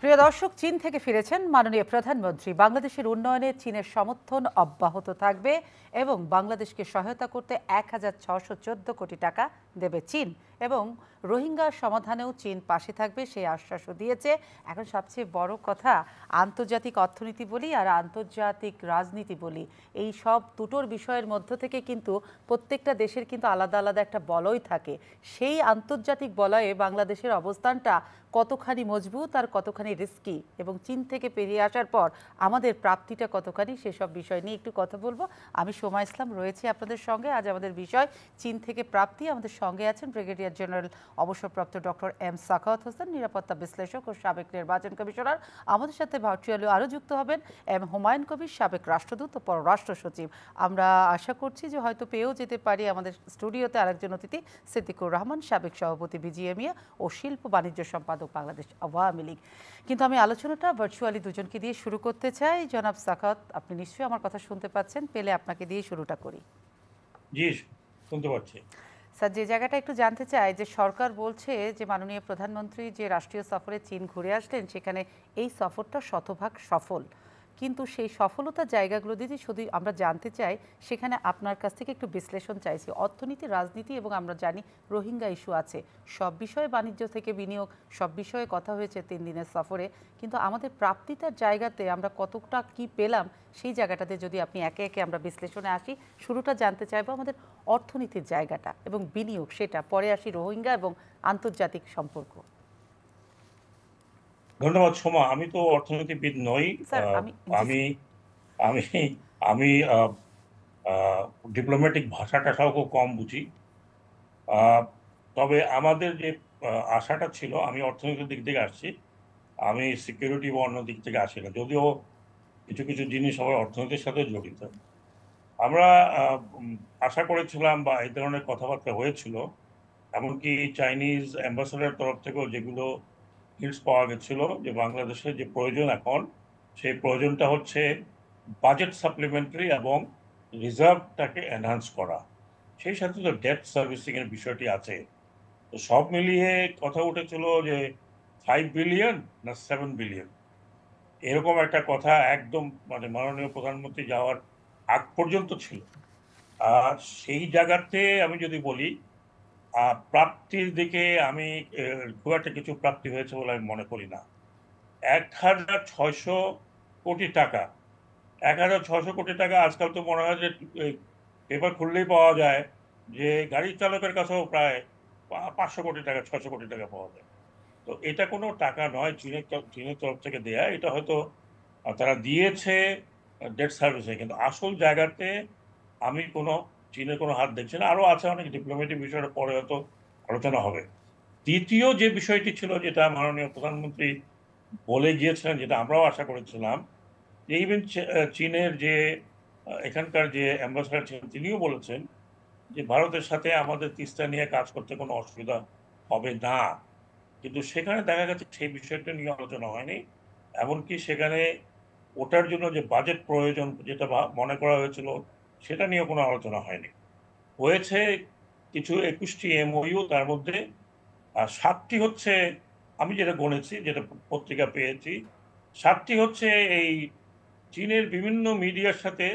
প্রিয় দর্শক, চীন থেকে ফিরেছেন মাননীয় প্রধানমন্ত্রী। বাংলাদেশের উন্নয়নে চীনের সমর্থন অব্যাহত থাকবে এবং বাংলাদেশকে সহায়তা করতে ১,৬১৪ কোটি টাকা দেবে চীন এবং রোহিঙ্গা সমাধানেও চীন পাশে থাকবে সেই আশ্বাসও দিয়েছে। এখন সবচেয়ে বড় কথা, আন্তর্জাতিক অর্থনীতি বলি আর আন্তর্জাতিক রাজনীতি বলি, এই সব দুটোর বিষয়ের মধ্য থেকে কিন্তু প্রত্যেকটা দেশের কিন্তু আলাদা আলাদা একটা বলয় থাকে। সেই আন্তর্জাতিক বলয়ে বাংলাদেশের অবস্থানটা কতখানি মজবুত আর কতখানি রিস্কি এবং চীন থেকে পেরিয়ে আসার পর আমাদের প্রাপ্তিটা কতখানি, সেসব বিষয় নিয়ে একটু কথা বলবো। আমি সোমা ইসলাম রয়েছি আপনাদের সঙ্গে। আজ আমাদের বিষয় চীন থেকে প্রাপ্তি। আমাদের সঙ্গে আছেন ব্রিগেডিয়ার জেনারেল অবসরপ্রাপ্ত ডক্টর এম সাখাওয়াত হোসেন, নিরাপত্তা বিশ্লেষক ও সাবেক নির্বাচন কমিশনার। আমাদের সাথে ভার্চুয়ালি আরও যুক্ত হবেন এম হুমায়ুন কবির, সাবেক রাষ্ট্রদূত ও পররাষ্ট্র সচিব। আমরা আশা করছি যে হয়তো পেয়েও যেতে পারি আমাদের স্টুডিওতে আরেকজন অতিথি, সিদ্দিকুর রহমান, সাবেক সভাপতি বিজিএমইএ ও শিল্প বাণিজ্য সম্পাদক বাংলাদেশ আওয়ামী লীগ। কিন্তু আমি আলোচনাটা ভার্চুয়ালি দুজনকে দিয়ে শুরু করতে চাই। জনাব সাখাওয়াত, আপনি নিশ্চয়ই আমার কথা শুনতে পাচ্ছেন, পেলে আপনাকে দিয়ে শুরুটা করি। জি, শুনতে পাচ্ছি। স্যার, যে জায়গাটা একটু জানতে চাই যে সরকার বলছে যে মাননীয় প্রধানমন্ত্রী যে রাষ্ট্রীয় সফরে চীন ঘুরে আসলেন সেখানে এই সফরটা শতভাগ সফল, কিন্তু সেই সফলতার জায়গাগুলো যদি শুধু আমরা জানতে চাই, সেখানে আপনার কাছ থেকে একটু বিশ্লেষণ চাইছি। অর্থনীতি, রাজনীতি এবং আমরা জানি রোহিঙ্গা ইস্যু আছে, সব বিষয়ে, বাণিজ্য থেকে বিনিয়োগ, সব বিষয়ে কথা হয়েছে 3 দিনের সফরে। কিন্তু আমাদের প্রাপ্তিতার জায়গাতে আমরা কতটা কি পেলাম, সেই জায়গাটাতে যদি আপনি একে একে আমরা বিশ্লেষণে আসি। শুরুটা জানতে চাইবো আমাদের অর্থনীতির জায়গাটা এবং বিনিয়োগ, সেটা পরে আসি রোহিঙ্গা এবং আন্তর্জাতিক সম্পর্ক। ধন্যবাদ সোমা। আমি তো অর্থনীতিবিদ নই। স্যার আমি আমি আমি ডিপ্লোম্যাটিক ভাষা টাষাও খুব কম বুঝি। তবে আমাদের যে আশাটা ছিল, আমি অর্থনীতির দিক থেকে আসছি, আমি সিকিউরিটি বা অন্য দিক থেকে আসি না, যদিও কিছু কিছু জিনিস আমার অর্থনীতির সাথে জড়িত। আমরা আশা করেছিলাম বা এই ধরনের কথাবার্তা হয়েছিল, এমনকি চাইনিজ অ্যাম্বাসেডার তরফ থেকেও যেগুলো হিন্টস পাওয়া গেছিল যে বাংলাদেশের যে প্রয়োজন এখন, সেই প্রয়োজনটা হচ্ছে বাজেট সাপ্লিমেন্টারি এবং রিজার্ভটাকে এনহান্স করা। সেই সাথে তো ডেট সার্ভিসিং এর বিষয়টি আছে। তো সব মিলিয়ে কথা উঠেছিল যে 5 বিলিয়ন না 7 বিলিয়ন, এরকম একটা কথা একদম মানে মাননীয় প্রধানমন্ত্রী যাওয়ার আগ পর্যন্ত ছিল। আর সেই জায়গাতে আমি যদি বলি, প্রাপ্তির দিকে আমি খুব একটা কিছু প্রাপ্তি হয়েছে বলে আমি মনে করি না। 1,600 কোটি টাকা, 1,600 কোটি টাকা আজকাল তো মনে হয় যে পেপার খুললেই পাওয়া যায় যে গাড়ি চালকের কাছেও প্রায় 500 কোটি টাকা, 600 কোটি টাকা পাওয়া যায়। তো এটা কোনো টাকা নয় চীনের তরফ থেকে দেয়া, এটা হয়তো তারা দিয়েছে ডেট সার্ভিসে, কিন্তু আসল জায়গাতে আমি কোনো চীনের কোনো হাত দেখছি না। আরো আছে অনেক ডিপ্লোম্যাটিক বিষয়টা পরে হয়তো আলোচনা হবে। দ্বিতীয় যে বিষয়টি ছিল, যেটা মাননীয় প্রধানমন্ত্রী বলে গিয়েছিলেন, যেটা আমরাও আশা করেছিলাম, যে ইভেন চীনের যে এখানকার যে অ্যাম্বাসেডার ছিলেন তিনিও বলেছেন যে ভারতের সাথে আমাদের তিস্তা নিয়ে কাজ করতে কোনো অসুবিধা হবে না। কিন্তু সেখানে দেখা গেছে সেই বিষয়টা নিয়ে আলোচনা হয়নি। এমনকি সেখানে ওটার জন্য যে বাজেট প্রয়োজন, যেটা মনে করা হয়েছিল, সেটা নিয়ে কোনো আলোচনা হয়নি। হয়েছে কিছু 21টি এমওইউ, তার মধ্যে 7টি হচ্ছে, আমি যেটা গণেছি, যেটা পত্রিকা পেয়েছি, 7টি হচ্ছে এই চীনের বিভিন্ন মিডিয়ার সাথে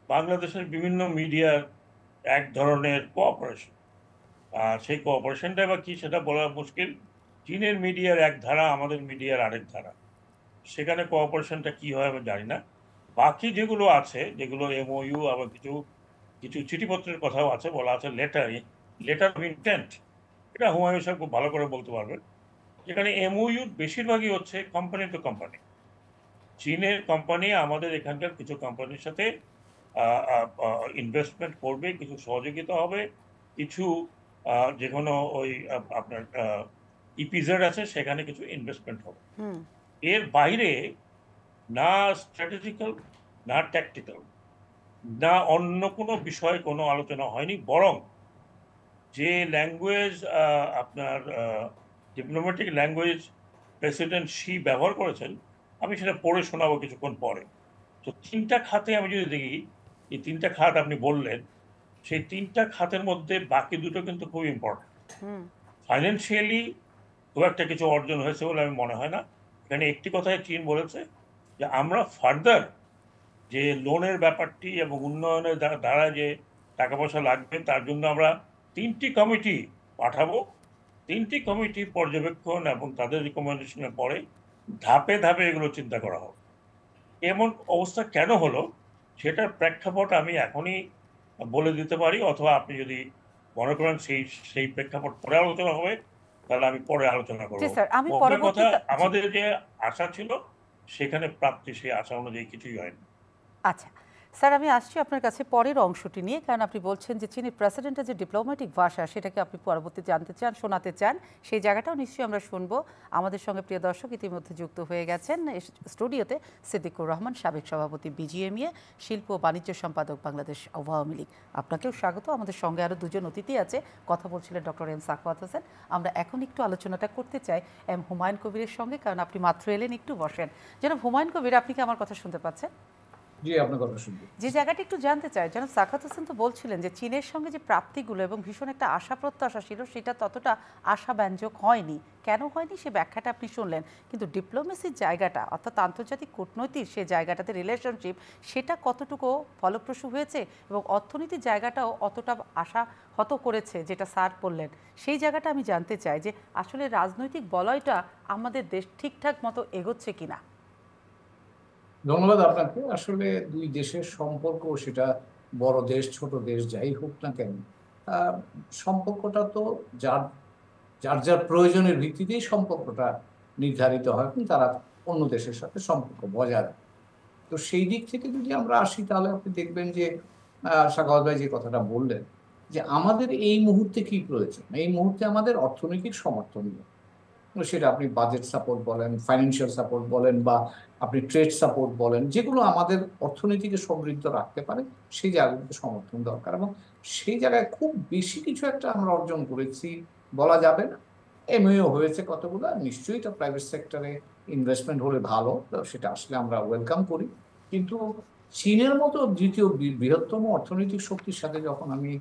বাংলাদেশের বিভিন্ন মিডিয়ার এক ধরনের কোঅপারেশন। আর সেই কোঅপারেশনটা বা কি সেটা বলা মুশকিল। চীনের মিডিয়ার এক ধারা, আমাদের মিডিয়ার আরেক ধারা, সেখানে কোঅপারেশনটা কি হয় আমি জানি না। বাকি যেগুলো আছে, যেগুলো এমওইউ, আবার কিছু কিছু চিঠিপত্রের কথাও আছে, বলা আছে লেটার অফ ইন্টেন্ট, এটা হুমায়ুন সাহেব খুব ভালো করে বলতে পারবেন। যেখানে এমওইউ বেশিরভাগই হচ্ছে কোম্পানি টু কোম্পানি। চীনের কোম্পানি আমাদের এখানকার কিছু কোম্পানির সাথে ইনভেস্টমেন্ট করবে, কিছু সহযোগিতা হবে, কিছু যে কোনো ওই আপনার ইপিজেড আছে, সেখানে কিছু ইনভেস্টমেন্ট হবে। এর বাইরে না স্ট্র্যাটেজিক্যাল, না ট্যাকটিক্যাল, না অন্য কোনো বিষয়ে কোনো আলোচনা হয়নি। বরং যে ল্যাঙ্গুয়েজ আপনার ডিপ্লোম্যাটিক ল্যাঙ্গুয়েজ প্রেসিডেন্ট শি ব্যবহার করেছেন, আমি সেটা পড়ে শোনাবো কিছুক্ষণ পরে। তো 3টা খাতে আমি যদি দেখি, এই 3টা খাত আপনি বললেন, সেই 3টা খাতের মধ্যে বাকি দুটো কিন্তু খুব ইম্পর্টেন্ট। ফাইন্যান্সিয়ালি খুব একটা কিছু অর্জন হয়েছে বলে আমি মনে হয় না। এখানে একটি কথাই চীন বলেছে যে আমরা ফার্দার যে লোনের ব্যাপারটি এবং উন্নয়নের দ্বারা যে টাকা পয়সা লাগবে তার জন্য আমরা 3টি কমিটি পাঠাবো। 3টি কমিটি পর্যবেক্ষণ এবং তাদের রিকমেন্ডেশনের পরে ধাপে ধাপে এগুলো চিন্তা করা হবে। এমন অবস্থা কেন হলো সেটার প্রেক্ষাপট আমি এখনই বলে দিতে পারি, অথবা আপনি যদি মনে করেন সেই প্রেক্ষাপট পরে আলোচনা হবে তাহলে আমি পরে আলোচনা করবো। মোদ্দা কথা, আমাদের যে আশা ছিল সেখানে প্রাপ্তি সেই আশা অনুযায়ী কিছুই হয়নি। আচ্ছা স্যার, আমি আসছি আপনার কাছে পরের অংশটি নিয়ে, কারণ আপনি বলছেন যে চীনের প্রেসিডেন্টের যে ডিপ্লোম্যাটিক ভাষা সেটাকে আপনি পরবর্তী জানতে চান, শোনাতে চান, সেই জায়গাটাও নিশ্চয়ই আমরা শুনবো। আমাদের সঙ্গে প্রিয় দর্শক ইতিমধ্যে যুক্ত হয়ে গেছেন স্টুডিওতে সিদ্দিকুর রহমান, সাবেক সভাপতি বিজিএমইএ, শিল্প ও বাণিজ্য সম্পাদক বাংলাদেশ আওয়ামী লীগ। আপনাকেও স্বাগত। আমাদের সঙ্গে আরও দুজন অতিথি আছে, কথা বলছিলেন ডক্টর এম সাখাওয়াত হোসেন। আমরা এখন একটু আলোচনাটা করতে চাই এম হুমায়ুন কবিরের সঙ্গে, কারণ আপনি মাত্র এলেন, একটু বসেন। জনাব হুমায়ুন কবির, আপনি কি আমার কথা শুনতে পাচ্ছেন? জি, আপনার কথা শুনবো। যে জায়গাটা একটু জানতে চাই, জনাব সাখাওয়াত হোসেন তো বলছিলেন যে চীনের সঙ্গে যে প্রাপ্তিগুলো এবং ভীষণ একটা আশা প্রত্যাশা ছিল সেটা ততটা আশাব্যঞ্জক হয়নি। কেন হয়নি সে ব্যাখ্যাটা আপনি শুনলেন, কিন্তু ডিপ্লোমেসির জায়গাটা অর্থাৎ আন্তর্জাতিক কূটনৈতিক সে জায়গাটাতে রিলেশনশিপ সেটা কতটুকু ফলপ্রসূ হয়েছে এবং অর্থনীতির জায়গাটাও অতটা আশাহত করেছে যেটা স্যার বললেন, সেই জায়গাটা আমি জানতে চাই যে আসলে রাজনৈতিক বলয়টা আমাদের দেশ ঠিকঠাক মতো এগোচ্ছে কিনা। ধন্যবাদ আপনাকে। আসলে দুই দেশের সম্পর্ক, সেটা বড় দেশ ছোট দেশ যাই হোক না কেন, সম্পর্কটা তো যার যার যার প্রয়োজনের ভিত্তিতেই সম্পর্কটা নির্ধারিত হয়, কিন্তু তারা অন্য দেশের সাথে সম্পর্ক বজায় রাখে। তো সেই দিক থেকে যদি আমরা আসি তাহলে আপনি দেখবেন যে সাখাওয়াত ভাই যে কথাটা বললেন যে আমাদের এই মুহূর্তে কি প্রয়োজন, এই মুহূর্তে আমাদের অর্থনৈতিক সমর্থন, সেটা আপনি বাজেট সাপোর্ট বলেন, ফাইন্যান্সিয়াল সাপোর্ট বলেন, বা আপনি ট্রেড সাপোর্ট বলেন, যেগুলো আমাদের অর্থনীতিকে সমৃদ্ধ রাখতে পারে সেই জায়গাগুলোতে সমর্থন দরকার। এবং সেই জায়গায় খুব বেশি কিছু একটা আমরা অর্জন করেছি বলা যাবে না। এমওইও হয়েছে কতগুলো, নিশ্চয়ই এটা প্রাইভেট সেক্টরে ইনভেস্টমেন্ট হলে ভালো, তো সেটা আসলে আমরা ওয়েলকাম করি। কিন্তু চীনের মতো দ্বিতীয় বৃহত্তম অর্থনৈতিক শক্তির সাথে যখন আমি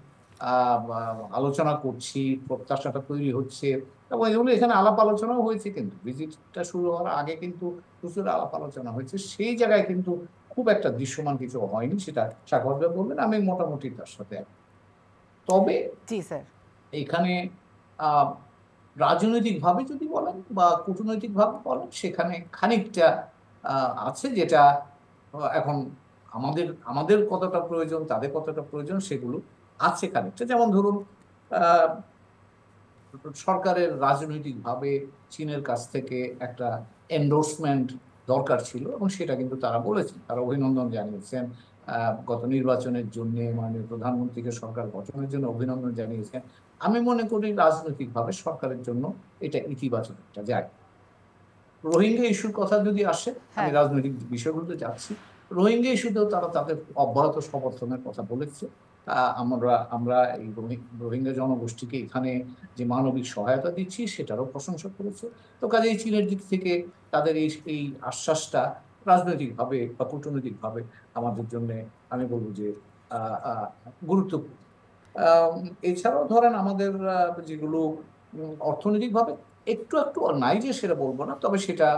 আলোচনা করছি, প্রত্যাশাটা তৈরি হচ্ছে, এবং এগুলো এখানে আলাপ আলোচনাও হয়েছে, কিন্তু ভিজিটটা শুরু হওয়ার আগে কিন্তু প্রচুর আলাপ আলোচনা হয়েছে, সেই জায়গায় কিন্তু খুব একটা দৃশ্যমান কিছু হয়নি, সেটা সাখাওয়াত ভাই বলবেন, আমি মোটামুটি তার সাথে। তবে জি স্যার, এখানে রাজনৈতিকভাবে যদি বলেন বা কূটনৈতিকভাবে বলেন, সেখানে খানিকটা আছে, যেটা এখন আমাদের আমাদের কতটা প্রয়োজন, তাদের কতটা প্রয়োজন, সেগুলো আছে খানিকটা। যেমন ধরুন, সরকারের রাজনৈতিকভাবে চীনের কাছ থেকে একটা এন্ডোর্সমেন্ট দরকার ছিল, এবং সেটা কিন্তু তারা বলেছেন, তারা অভিনন্দন জানিয়েছেন। গত নির্বাচনের জন্য মাননীয় প্রধানমন্ত্রীকে সরকার গঠনের জন্য অভিনন্দন জানিয়েছেন। আমি মনে করি রাজনৈতিকভাবে সরকারের জন্য এটা ইতিবাচক একটা জায়গা। রোহিঙ্গা ইস্যুর কথা যদি আসে, আমি রাজনৈতিক বিষয়গুলোতে যাচ্ছি, রোহিঙ্গা ইস্যুতেও তারা তাদের অব্যাহত সমর্থনের কথা বলেছে। আমরা এই রোহিঙ্গা জনগোষ্ঠীকে এখানে যে মানবিক সহায়তা দিচ্ছি সেটারও প্রশংসা করেছে। তো কাজেই চীনের দিক থেকে তাদের এই আশ্বাসটা রাজনৈতিকভাবে বা কূটনৈতিকভাবে আমাদের জন্য আমি বলবো যে গুরুত্বপূর্ণ। এছাড়াও ধরেন আমাদের যেগুলো অর্থনৈতিকভাবে একটু একটু নাই যে সেটা বলবো না, তবে সেটা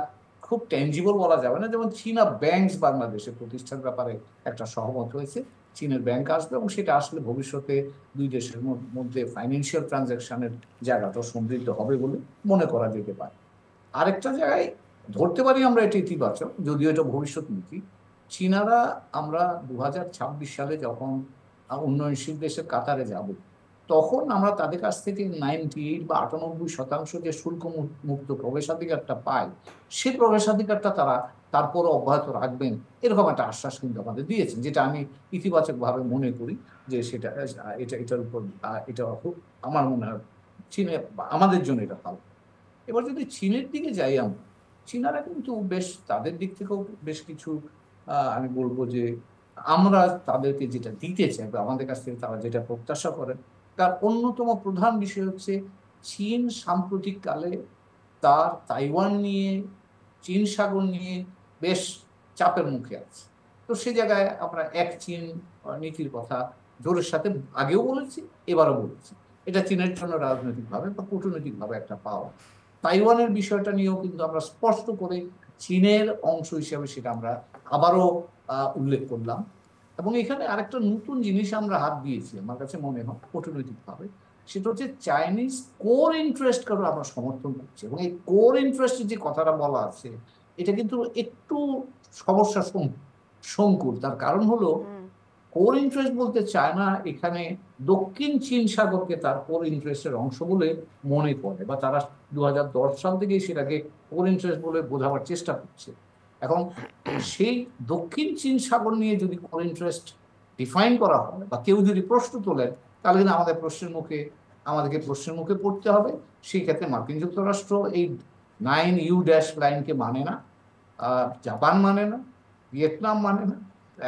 খুব ট্যাঞ্জিবল বলা যাবে না। যেমন চীনা ব্যাংক বাংলাদেশে প্রতিষ্ঠার ব্যাপারে একটা সহমত হয়েছে, চীনের ব্যাংক আসবে, এবং সেটা আসলে ভবিষ্যতে দুই দেশের মধ্যে ফাইন্যান্সিয়াল ট্রানজাকশনের জায়গাটা সমৃদ্ধ হবে বলে মনে করা যেতে পারে। আরেকটা জায়গায় ধরতে পারি আমরা এটা ইতিবাচক, যদিও এটা ভবিষ্যৎ নীতি। চীনারা আমরা 2026 সালে যখন উন্নয়নশীল দেশের কাতারে যাব, তখন আমরা তাদের কাছ থেকে 98 বা 98% যে শুল্ক মুক্ত প্রবেশাধিকারটা পাই, সেই প্রবেশাধিকারটা তারা তারপরও অব্যাহত রাখবেন, এরকম একটা আশ্বাস কিন্তু আমাদের দিয়েছেন, যেটা আমি ইতিবাচকভাবে মনে করি যে সেটা এটার উপর এটা খুব আমার মনে হয় চীনে আমাদের জন্য এটা ভালো। এবার যদি চীনের দিকে যাই আমরা, চীনারা কিন্তু বেশ তাদের দিক থেকেও বেশ কিছু আমি বলবো যে আমরা তাদেরকে যেটা দিতে চাই বা আমাদের কাছ থেকে তারা যেটা প্রত্যাশা করেন, তার অন্যতম প্রধান বিষয় হচ্ছে চীন সাম্প্রতিককালে তার তাইওয়ান নিয়ে, চীন সাগর নিয়ে বেশ চাপের মুখে আছে। তো সে জায়গায় আমরা এক চীন নীতির কথা জোরের সাথে আগেও বলেছি, এবারও বলেছি। এটা চীনের জন্য রাজনৈতিকভাবে বা কূটনৈতিকভাবে একটা পাওয়া। তাইওয়ানের বিষয়টা নিয়েও কিন্তু আমরা স্পষ্ট করে চীনের অংশ হিসেবে সেটা আমরা আবারও উল্লেখ করলাম। এবং এখানে আরেকটা নতুন জিনিস আমরা হাত দিয়েছি আমার কাছে মনে হয় কূটনৈতিকভাবে, সেটা হচ্ছে চাইনিজ কোর ইন্টারেস্টকে আমরা সমর্থন করছি। এবং এই কোর ইন্টারেস্টের যে কথাটা বলা আছে এটা কিন্তু একটু সমস্যা সংকুল। তার কারণ হলো কোর ইন্টারেস্ট বলতে চায়না এখানে দক্ষিণ চীন সাগরকে তার কোর ইন্টারেস্টের অংশ বলে মনে করে, বা তারা 2010 সাল থেকেই সেটাকে কোর ইন্টারেস্ট বলে বোঝাবার চেষ্টা করছে। এখন সেই দক্ষিণ চীন সাগর নিয়ে যদি কোর ইন্টারেস্ট ডিফাইন করা হয় বা কেউ যদি প্রশ্ন তোলেন, তাহলে কিন্তু আমাদেরকে প্রশ্নের মুখে পড়তে হবে। সেই ক্ষেত্রে মার্কিন যুক্তরাষ্ট্র এই 9U লাইনকে মানে না, জাপান মানে না, ভিয়েতনাম মানে না,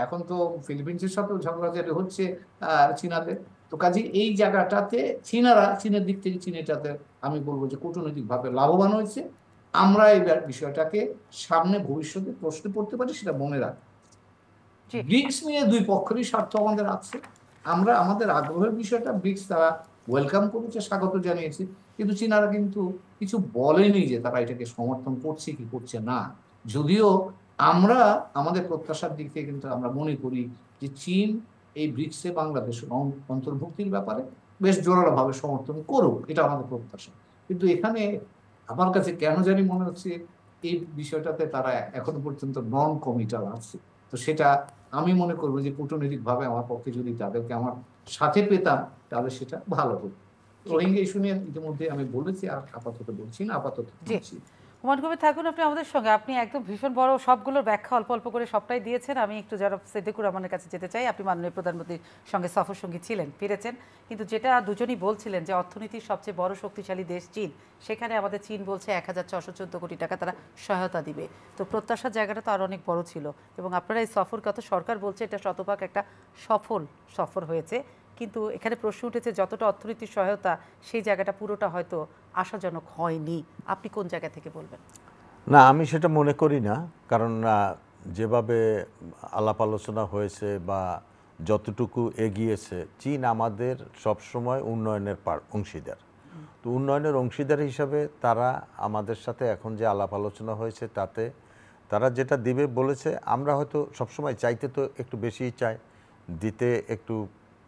এখন তো ফিলিপিন্সের সাথেও ঝগড়াঝাটি হচ্ছে চীনাদের। তো কাজে এই জায়গাটাতে চীনের দিক থেকে চীনেটাতে আমি বলবো যে কূটনৈতিকভাবে লাভবান হয়েছে। আমরা এই বিষয়টাকে সামনে ভবিষ্যতে প্রশ্নে পড়তে পারি, সেটা মনে রাখি। ব্রিক্স নিয়ে দুই পক্ষেরই স্বার্থ আমাদের আছে। আমরা আমাদের আগ্রহের বিষয়টা ব্রিক্স তারা ওয়েলকাম করেছে, স্বাগত জানিয়েছে, কিন্তু চীনারা কিন্তু কিছু বলেনি যে তারা এটাকে সমর্থন করছে কি করছে না। যদিও আমরা আমাদের প্রত্যাশার দিক থেকে কিন্তু আমরা মনে করি যে চীন এই ব্রিক্সে বাংলাদেশের অন্তর্ভুক্তির ব্যাপারে বেশ জোরালোভাবে সমর্থন করুক, এটা আমাদের প্রত্যাশা। কিন্তু এখানে আমার কাছে কেন জানি মনে হচ্ছে এই বিষয়টাতে তারা এখনো পর্যন্ত নন কমিটাল আছে। তো সেটা আমি মনে করবো যে কূটনৈতিকভাবে আমার পক্ষে যদি তাদেরকে আমার সাথে পেতাম তাহলে সেটা ভালো হতো। রোহিঙ্গা ইস্যু নিয়ে ইতিমধ্যে আমি বলেছি, আর আপাতত বলছি না, আপাতত হুমায়ুন কবির থাকুন আপনি আমাদের সঙ্গে। আপনি একদম ভীষণ বড় সবগুলোর ব্যাখ্যা অল্প অল্প করে সবটাই দিয়েছেন। আমি একটু জনাব সিদ্দিকুর রহমানের কাছে যেতে চাই। আপনি মাননীয় প্রধানমন্ত্রীর সঙ্গে সফর সঙ্গী ছিলেন, ফিরেছেন, কিন্তু যেটা দুজনই বলছিলেন যে অর্থনীতির সবচেয়ে বড় শক্তিশালী দেশ চীন, সেখানে আমাদের চীন বলছে 1614 কোটি টাকা তারা সহায়তা দিবে। তো প্রত্যাশার জায়গাটা তো আরও অনেক বড় ছিল, এবং আপনারা এই সফর কত সরকার বলছে এটা শতভাগ একটা সফল সফর হয়েছে, কিন্তু এখানে প্রশ্ন উঠেছে যতটা অর্থনীতির সহায়তা সেই জায়গাটা পুরোটা হয়তো আশাজনক হয়নি। আপনি কোন জায়গা থেকে বলবেন? না, আমি সেটা মনে করি না, কারণ যেভাবে আলাপ আলোচনা হয়েছে বা যতটুকু এগিয়েছে, চীন আমাদের সবসময় উন্নয়নের অংশীদার। তো উন্নয়নের অংশীদার হিসাবে তারা আমাদের সাথে এখন যে আলাপ আলোচনা হয়েছে তাতে তারা যেটা দিবে বলেছে, আমরা হয়তো সবসময় চাইতে তো একটু বেশিই চাই, দিতে একটু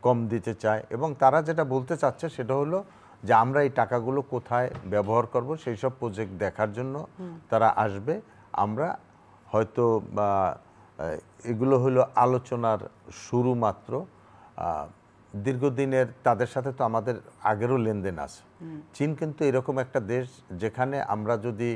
কম দিতে চায়, এবং তারা যেটা বলতে চাচ্ছে সেটা হলো যে আমরা এই টাকাগুলো কোথায় ব্যবহার করব সেই সব প্রজেক্ট দেখার জন্য তারা আসবে। আমরা হয়তো এগুলো হলো আলোচনার শুরু মাত্র। দীর্ঘদিনের তাদের সাথে তো আমাদের আগেরও লেনদেন আছে। চীন কিন্তু এরকম একটা দেশ যেখানে আমরা যদি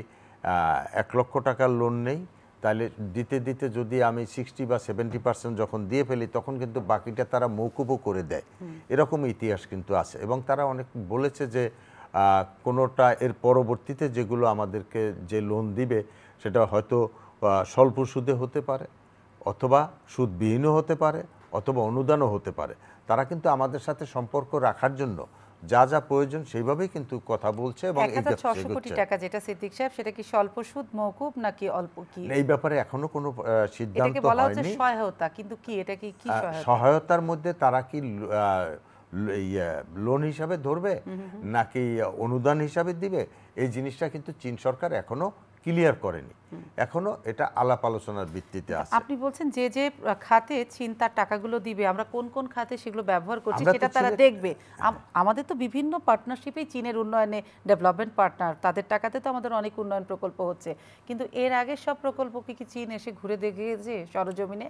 1 লক্ষ টাকার লোন নেই, তাহলে দিতে দিতে যদি আমি 60 বা 70% যখন দিয়ে ফেলি তখন কিন্তু বাকিটা তারা মৌকুবও করে দেয়। এরকম ইতিহাস কিন্তু আছে, এবং তারা অনেক বলেছে যে কোনোটা এর পরবর্তীতে যেগুলো আমাদেরকে যে লোন দিবে সেটা হয়তো স্বল্প সুদে হতে পারে, অথবা সুদবিহীনও হতে পারে, অথবা অনুদানও হতে পারে। তারা কিন্তু আমাদের সাথে সম্পর্ক রাখার জন্য যা যা প্রয়োজন সেইভাবেই কিন্তু কথা বলছে। এবং 1600 কোটি টাকা যেটা সিদ্দিক সাহেব, সেটা কি স্বল্প সুদ, মওকুফ নাকি অল্প? কি এই ব্যাপারে এখনো কোনো সিদ্ধান্ত বলা হচ্ছে হয়নি। সহায়তা, কিন্তু কি এটা কি সহায়তার মধ্যে তারা কি লোন হিসাবে ধরবে নাকি অনুদান হিসাবে দিবে, এই জিনিসটা কিন্তু চীন সরকার এখনো ক্লিয়ার করেনি। এখনো এটা আলাপ আলোচনার ভিত্তিতে আছে। আপনি বলছেন যে যে খাতে চীন তার টাকাগুলো দিবে, আমরা কোন কোন খাতে সেগুলো ব্যবহার করছি সেটা তারা দেখবে। আমাদের তো বিভিন্ন পার্টনারশিপেই চীনের উন্নয়নে ডেভেলপমেন্ট পার্টনার, তাদের টাকাতে তো আমাদের অনেক উন্নয়ন প্রকল্প হচ্ছে, কিন্তু এর আগে সব প্রকল্পকে কি চীন এসে ঘুরে দেখেছে সরজমিনে?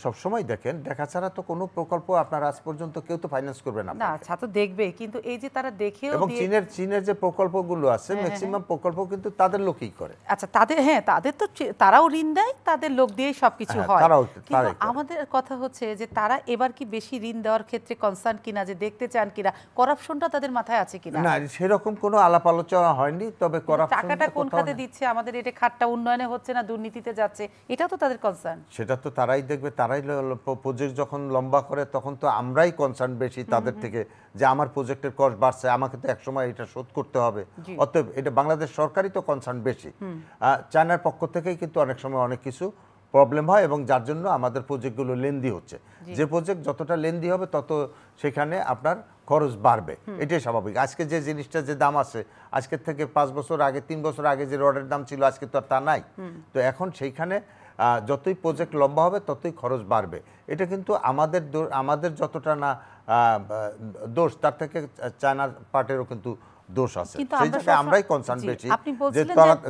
সবসময় দেখেন, দেখা ছাড়া তো কোনো প্রকল্প আপনার আজ পর্যন্ত কেউ তো ফাইন্যান্স করবে না। আচ্ছা, তো দেখবে, কিন্তু এই যে তারা দেখেও, এবং চীনের যে প্রকল্পগুলো আছে ম্যাক্সিমাম প্রকল্প কিন্তু তাদের লোকই করে। আচ্ছা, তাদের তো তারাও ঋণ দেয়, তাদের লোক দিয়েই সবকিছু হয়। কিন্তু আমাদের কথা হচ্ছে যে তারা এবার কি বেশি ঋণ দেওয়ার ক্ষেত্রে কনসার্ন কিনা, যে দেখতে চান কিনা করাপশনটা তাদের মাথায় আছে কিনা? না, সেরকম কোনো আলাপ আলোচনা হয়নি। তবে টাকাটা কোন খাতে দিচ্ছে, আমাদের এটা খাতটা উন্নয়নে হচ্ছে না দুর্নীতিতে যাচ্ছে, এটা তো তাদের কনসার্ন। সেটা তো তারাই দেখবে। তারাই প্রজেক্ট যখন লম্বা করে তখন তো আমরাই কনসার্ন বেশি তাদের থেকে, যে আমার প্রজেক্টের কস্ট বাড়ছে, আমাকে তো একসময় এটা শোধ করতে হবে। অতএব এটা বাংলাদেশ সরকারই তো কনসার্ন বেশি। চায়নার পক্ষ থেকেই কিন্তু অনেক সময় অনেক কিছু প্রবলেম হয়, এবং যার জন্য আমাদের প্রজেক্টগুলো লেন্দি হচ্ছে। যে প্রজেক্ট যতটা লেন্দি হবে তত সেখানে আপনার খরচ বাড়বে, এটাই স্বাভাবিক। আজকে যে জিনিসটা যে দাম আছে, আজকের থেকে 5 বছর আগে 3 বছর আগে যে রডের দাম ছিল আজকে তো আর তা নাই। তো এখন সেইখানে যতই প্রজেক্ট লম্বা হবে ততই খরচ বাড়বে। এটা কিন্তু আমাদের যতটা না দোষ, তার থেকে চায়নার পার্টেরও কিন্তু দোষ আছে। সেই জায়গায় আমরাই কনসার্ন বেশি যে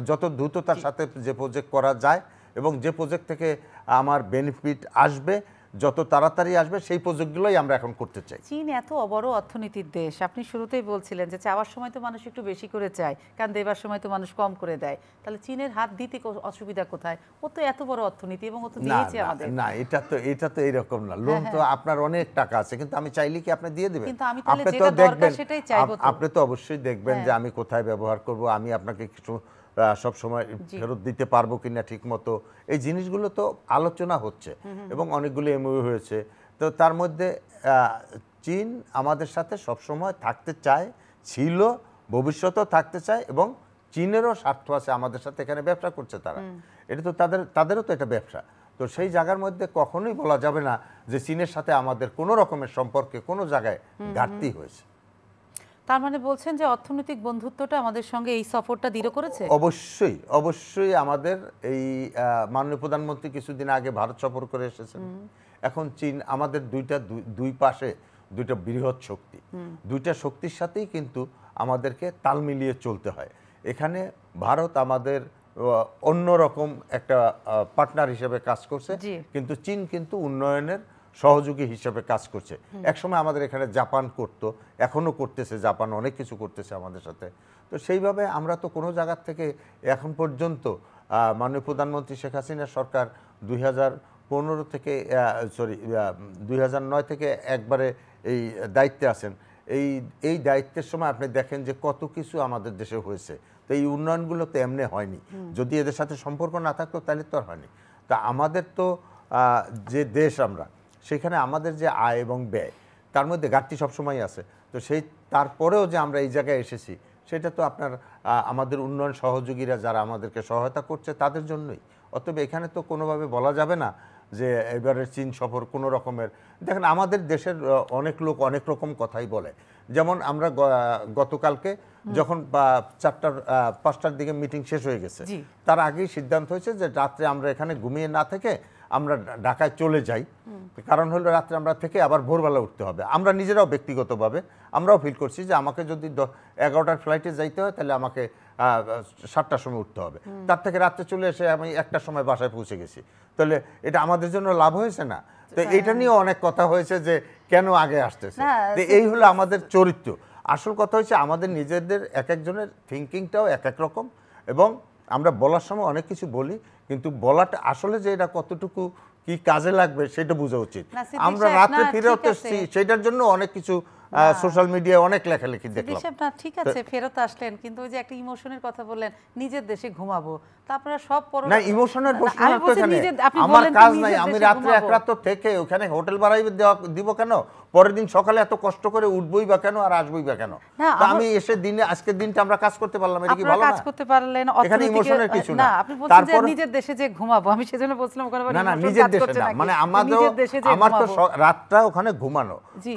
যত দ্রুততার সাথে যে প্রজেক্ট করা যায় এবং যে প্রজেক্ট থেকে আমার বেনিফিট আসবে যত তাড়াতাড়ি আসবে সেই প্রজেক্টগুলোই আমরা এখন করতে চাই। চীন এত বড় অর্থনীতির দেশ, আপনি শুরুতেই বলছিলেন যে চাওয়ার সময় তো মানুষ একটু বেশি করে চায়, কারণ দেবার সময় তো মানুষ কম করে দেয়। তাহলে চীনের হাত দিতে অসুবিধা কোথায়? ও তো এত বড় অর্থনীতি এবং ও তো দিয়েছে আমাদের। না, এটা তো এরকম না। লোন তো আপনার অনেক টাকা আছে, কিন্তু আমি চাইলে কি আপনি দিয়ে দেবেন? কিন্তু আমি তাহলে যেটা দরকার সেটাই চাইবো। আপনি তো অবশ্যই দেখবেন যে আমি কোথায় ব্যবহার করব, আমি আপনাকে কিছু সব সময় ফেরত দিতে পারবো কিনা ঠিক মতো, এই জিনিসগুলো তো আলোচনা হচ্ছে এবং অনেকগুলো এমওইউ হয়েছে। তো তার মধ্যে চীন আমাদের সাথে সবসময় থাকতে চায়, ছিল, ভবিষ্যতেও থাকতে চায় এবং চীনেরও স্বার্থ আছে আমাদের সাথে, এখানে ব্যবসা করছে তারা, এটা তো তাদেরও তো এটা ব্যবসা। তো সেই জায়গার মধ্যে কখনোই বলা যাবে না যে চীনের সাথে আমাদের কোনো রকমের সম্পর্কে কোনো জায়গায় ঘাটতি হয়েছে। তার মানে বলছেন যে অর্থনৈতিক বন্ধুত্বটা আমাদের সঙ্গে এই সফরটা দৃঢ় করেছে? অবশ্যই আমাদের এই মাননীয় প্রধানমন্ত্রী কিছুদিন আগে ভারত সফর করে এসেছেন। এখন চীন আমাদের দুই পাশে দুইটা বৃহৎ শক্তি, দুইটা শক্তির সাথেই কিন্তু আমাদেরকে তাল মিলিয়ে চলতে হয়। এখানে ভারত আমাদের অন্যরকম একটা পার্টনার হিসেবে কাজ করছে, কিন্তু চীন কিন্তু উন্নয়নের সহযোগী হিসেবে কাজ করছে। একসময় আমাদের এখানে জাপান করতো, এখনো করতেছে, জাপান অনেক কিছু করতেছে আমাদের সাথে। তো সেইভাবে আমরা তো কোনো জায়গার থেকে এখন পর্যন্ত মাননীয় প্রধানমন্ত্রী শেখ হাসিনার সরকার 2015 থেকে 2009 থেকে একবারে এই দায়িত্বে আছেন। এই দায়িত্বের সময় আপনি দেখেন যে কত কিছু আমাদের দেশে হয়েছে। তো এই উন্নয়নগুলো তো এমনি হয়নি, যদি এদের সাথে সম্পর্ক না থাকতো তাহলে তো আর হয়নি। তা আমাদের তো যে দেশ আমরা, সেখানে আমাদের যে আয় এবং ব্যয় তার মধ্যে ঘাটতি সবসময় আছে। তো তারপরেও যে আমরা এই জায়গায় এসেছি সেটা তো আপনার আমাদের উন্নয়ন সহযোগীরা যারা আমাদেরকে সহায়তা করছে তাদের জন্যই। অতএব এখানে তো কোনোভাবে বলা যাবে না যে এবারের চীন সফর কোনো রকমের। দেখেন আমাদের দেশের অনেক লোক অনেক রকম কথাই বলে। যেমন আমরা গতকালকে যখন 5টার দিকে মিটিং শেষ হয়ে গেছে, তার আগেই সিদ্ধান্ত হয়েছে যে রাত্রে আমরা এখানে ঘুমিয়ে না থেকে আমরা ঢাকায় চলে যাই। কারণ হলো রাত্রে আমরা থেকে আবার ভোরবেলা উঠতে হবে। আমরা নিজেরাও ব্যক্তিগতভাবে আমরাও ফিল করছি যে আমাকে যদি 11টার ফ্লাইটে যাইতে হয় তাহলে আমাকে 7টার সময় উঠতে হবে, তার থেকে রাত্রে চলে এসে আমি 1টার সময় বাসায় পৌঁছে গেছি। তাহলে এটা আমাদের জন্য লাভ হয়েছে না? তো এটা নিয়ে অনেক কথা হয়েছে যে কেন আগে আসতেছে। তো এই হলো আমাদের চরিত্র। আসল কথা হচ্ছে আমাদের নিজেদের এক একজনের থিঙ্কিংটাও এক এক রকম, এবং আমরা বলার সময় অনেক কিছু বলি, কিন্তু বলাটা আসলে যে এটা কতটুকু কি কাজে লাগবে সেটা বোঝা উচিত। আমরা রাত্রে ফেরত এসেছি, সেটার জন্য অনেক কিছু সোশ্যাল মিডিয়ায় অনেক লেখালেখি দেখলাম। ঠিক আছে, ফেরত আসলেন, কিন্তু ওই যে একটা ইমোশনের কথা বললেন, নিজের দেশে ঘুমাবো, তা আপনারা সব না ইমোশনের প্রশ্ন না তো এখানে। আমার কাজ নাই, আমি রাত্রে এক রাত তো থেকে ওখানে হোটেল ভাড়াই দিব কেন? পরের দিন সকালে এত কষ্ট করে উঠবই বা কেন আর আসবই বা কেন? আমি এসে দিনে আজকের দিনটা আমরা কাজ করতে পারলাম, এটা কি ভালো না? কাজ করতে পারলেন, এখানে ইমোশনের কিছু না। আপনি বলছেন যে নিজের দেশে যে ঘুমাবো, আমি সেজন্য বলছিলাম ওখানে না নিজের দেশে না, মানে আমার তো রাতটা ওখানে ঘুমানো,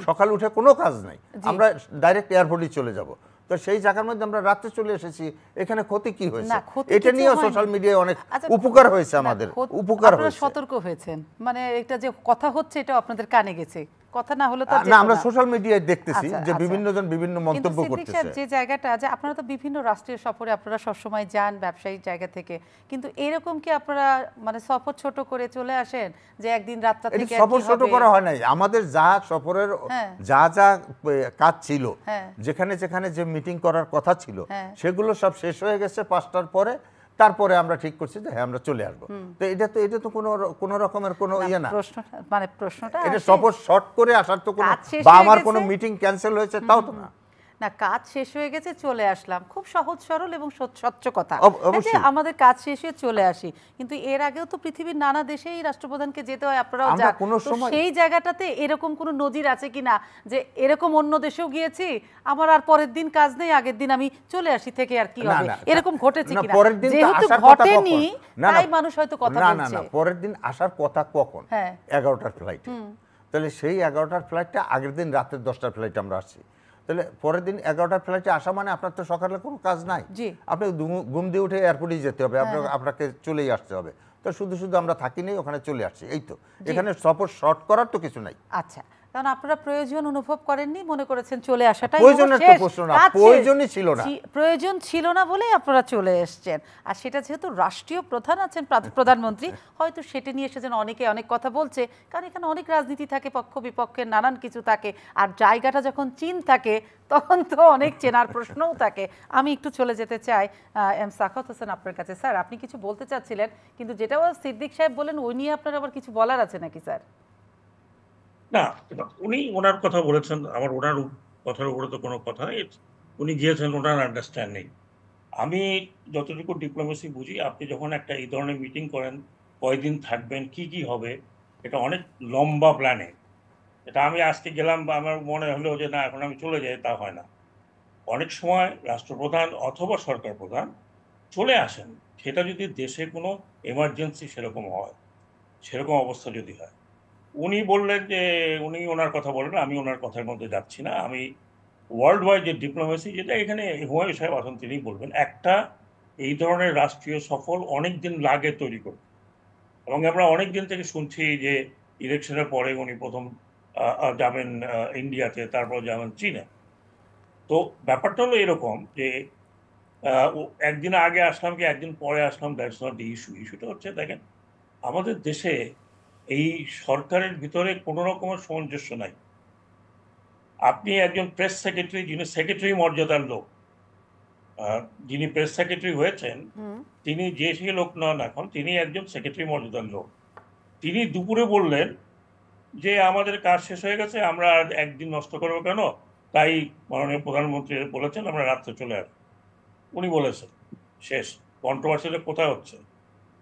সকাল উঠে কোনো কাজ নাই, আমরা ডাইরেক্ট এয়ারপোর্টে চলে যাব। তো সেই জায়গার মধ্যে আমরা রাতে চলে এসেছি, এখানে ক্ষতি কি হয়েছে? এটা নিয়ে সোশ্যাল মিডিয়ায় অনেক উপকার হয়েছে, আমাদের উপকার হয়েছে। সতর্ক হয়েছেন, মানে এটা যে কথা হচ্ছে এটা আপনাদের কানে গেছে, কথা না হলে তো না, আমরা সোশ্যাল মিডিয়ায় দেখতেছি যে বিভিন্ন জন বিভিন্ন মন্তব্য করতেছে। যে জায়গাটা যে আপনারা তো বিভিন্ন রাষ্ট্রীয় সফরে আপনারা সব সময় যান ব্যবসায়িক জায়গা থেকে, কিন্তু এরকম কি আপনারা মানে সফর ছোট করে চলে আসেন যে একদিন রাতটা থেকে? সফর ছোট করা হয় নাই, আমাদের যা সফরের যা কাজ ছিল, যেখানে যেখানে যে মিটিং করার কথা ছিল সেগুলো সব শেষ হয়ে গেছে 5টার পরে। তারপরে আমরা ঠিক করছি যে হ্যাঁ আমরা চলে আসবো। তো এটা তো কোনো রকমের কোনো ইয়ে না, প্রশ্নটা এটা সফর শর্ট করে আসার তো কোনো, বা আমার কোনো মিটিং ক্যান্সেল হয়েছে তাও তো না। না, কাজ শেষ হয়ে গেছে চলে আসলাম, খুব সহজ সরল এবং স্বচ্ছ কথা। আমাদের কাজ শেষ হয়ে চলে আসি, কিন্তু এর আগেও তো পৃথিবীর নানা দেশেই রাষ্ট্রপ্রধানকে যেতে হয়, আপনারাও যান। সেই জায়গাটাতে এরকম কোনো নজির আছে কিনা যে এরকম অন্য দেশেও গিয়েছি, আমার আর পরের দিন কাজ নেই, আগের দিন আমি চলে আসি থেকে আর কি হবে, এরকম ঘটেছে কিনা? যেহেতু ঘটেনি তাই মানুষ হয়তো কথা বলছে। না, পরের দিন আসার কথা কখন? 11টার ফ্লাইট। তাহলে সেই 11টার ফ্লাইটটা আগের দিন রাতের 10টার ফ্লাইটে আমরা আসছি, তাহলে পরের দিন 11টার ফ্লাইটে আসা মানে আপনার তো সকালে কোনো কাজ নাই, আপনি ঘুম দিয়ে উঠে এয়ারপোর্টেই যেতে হবে, আপনাকে চলেই আসতে হবে। তো শুধু শুধু আমরা থাকিনি, ওখানে চলে আসছি, এই তো। এখানে সফর শর্ট করার তো কিছু নাই। আচ্ছা, কারণ আপনারা প্রয়োজন অনুভব করেননি, মনে করেছেন চলে আসাটাই প্রয়োজনের তো প্রশ্ন না, প্রয়োজনই ছিল না, প্রয়োজন ছিল না বলেই আপনারা চলে এসেছেন। আর সেটা যেহেতু রাষ্ট্রীয় প্রধান আছেন, প্রধানমন্ত্রী, হয়তো সেটা নিয়ে এসেছেন, অনেকে অনেক কথা বলছে, কারণ এখানে অনেক রাজনীতি থাকে, পক্ষ বিপক্ষের নানান কিছু থাকে, আর জায়গাটা যখন চীন থাকে তখন তো অনেক চেনার প্রশ্নও থাকে। আমি একটু চলে যেতে চাই এম সাখাওয়াত হোসেন আপনার কাছে। স্যার, আপনি কিছু বলতে চাচ্ছিলেন, কিন্তু যেটাও সিদ্দিক সাহেব বলেন ওই নিয়ে আপনার আবার কিছু বলার আছে নাকি স্যার? না, উনি ওনার কথা বলেছেন, আমার ওনার কথার উপরে তো কোনো কথা নেই, উনি গিয়েছেন ওনার আন্ডারস্ট্যান্ডিং। আমি যতটুকু ডিপ্লোমেসি বুঝি, আপনি যখন একটা এই ধরনের মিটিং করেন, কয়দিন থাকবেন, কি কি হবে, এটা অনেক লম্বা প্ল্যানে। এটা আমি আজকে গেলাম বা আমার মনে হলো যে না এখন আমি চলে যাই, তা হয় না। অনেক সময় রাষ্ট্রপ্রধান অথবা সরকার প্রধান চলে আসেন, সেটা যদি দেশে কোনো এমার্জেন্সি সেরকম হয়, সেরকম অবস্থা যদি হয়। উনি বললেন যে উনি ওনার কথা বলেন, আমি ওনার কথার মধ্যে যাচ্ছি না। আমি ওয়ার্ল্ড ওয়াইড যে ডিপ্লোমেসি, যেটা এখানে হুমায়ুন সাহেব আছেন তিনি বলবেন, একটা এই ধরনের রাষ্ট্রীয় সফর অনেক দিন লাগে তৈরি করতে, এবং আমরা অনেক দিন থেকে শুনছি যে ইলেকশনের পরে উনি প্রথম যাবেন ইন্ডিয়াতে, তারপর যাবেন চীনে। তো ব্যাপারটা হলো এরকম যে একদিন আগে আসলাম কি একদিন পরে আসলাম, দ্যাটস নট দি ইস্যু। ইস্যুটা হচ্ছে, দেখেন আমাদের দেশে এই সরকারের ভিতরে কোনো রকমের সামঞ্জস্য নাই। আপনি একজন প্রেস সেক্রেটারি, যিনি সেক্রেটারি মর্যাদার লোক, যিনি প্রেস সেক্রেটারি হয়েছেন, তিনি যে সেই লোক নন এখন, তিনি একজন সেক্রেটারি মর্যাদার লোক। তিনি দুপুরে বললেন যে আমাদের কাজ শেষ হয়ে গেছে, আমরা আর একদিন নষ্ট করবো কেন, তাই মাননীয় প্রধানমন্ত্রী বলেছেন আমরা রাত্রে চলে আসবো। উনি বলেছেন, শেষ। কন্ট্রোভার্সিটা কোথায় হচ্ছে,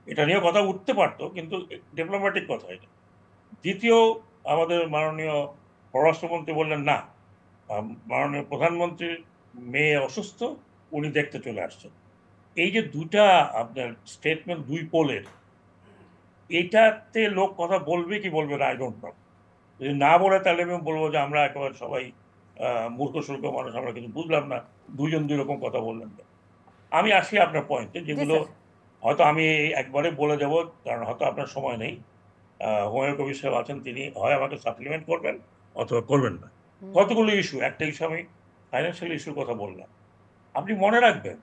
এটা নিয়ে কথা উঠতে পারতো, কিন্তু ডিপ্লোম্যাটিক কথা এটা। দ্বিতীয়, আমাদের মাননীয় পররাষ্ট্রমন্ত্রী বললেন না, মাননীয় প্রধানমন্ত্রীর মেয়ে অসুস্থ, উনি দেখতে চলে আসছেন। এই যে দুটা আপনার স্টেটমেন্ট, দুই পোলের, এইটাতে লোক কথা বলবে কি বলবে না, আই ডোন্ট নো। যদি না বলে তাহলে আমি বলবো যে আমরা একেবারে সবাই মূর্খ সুর্খ মানুষ, আমরা কিছু বুঝলাম না, দুজন দুই রকম কথা বললেন। আমি আসি আপনার পয়েন্টে, যেগুলো হয়তো আমি একবারে বলে যাব, কারণ হয়তো আপনার সময় নেই। হুমায়ুন কবির সাহেব আছেন, তিনি হয় আমাকে সাপ্লিমেন্ট করবেন অথবা করবেন না। কতগুলো ইস্যু, একটা ইস্যু আমি ফাইন্যান্সিয়াল ইস্যুর কথা বললাম। আপনি মনে রাখবেন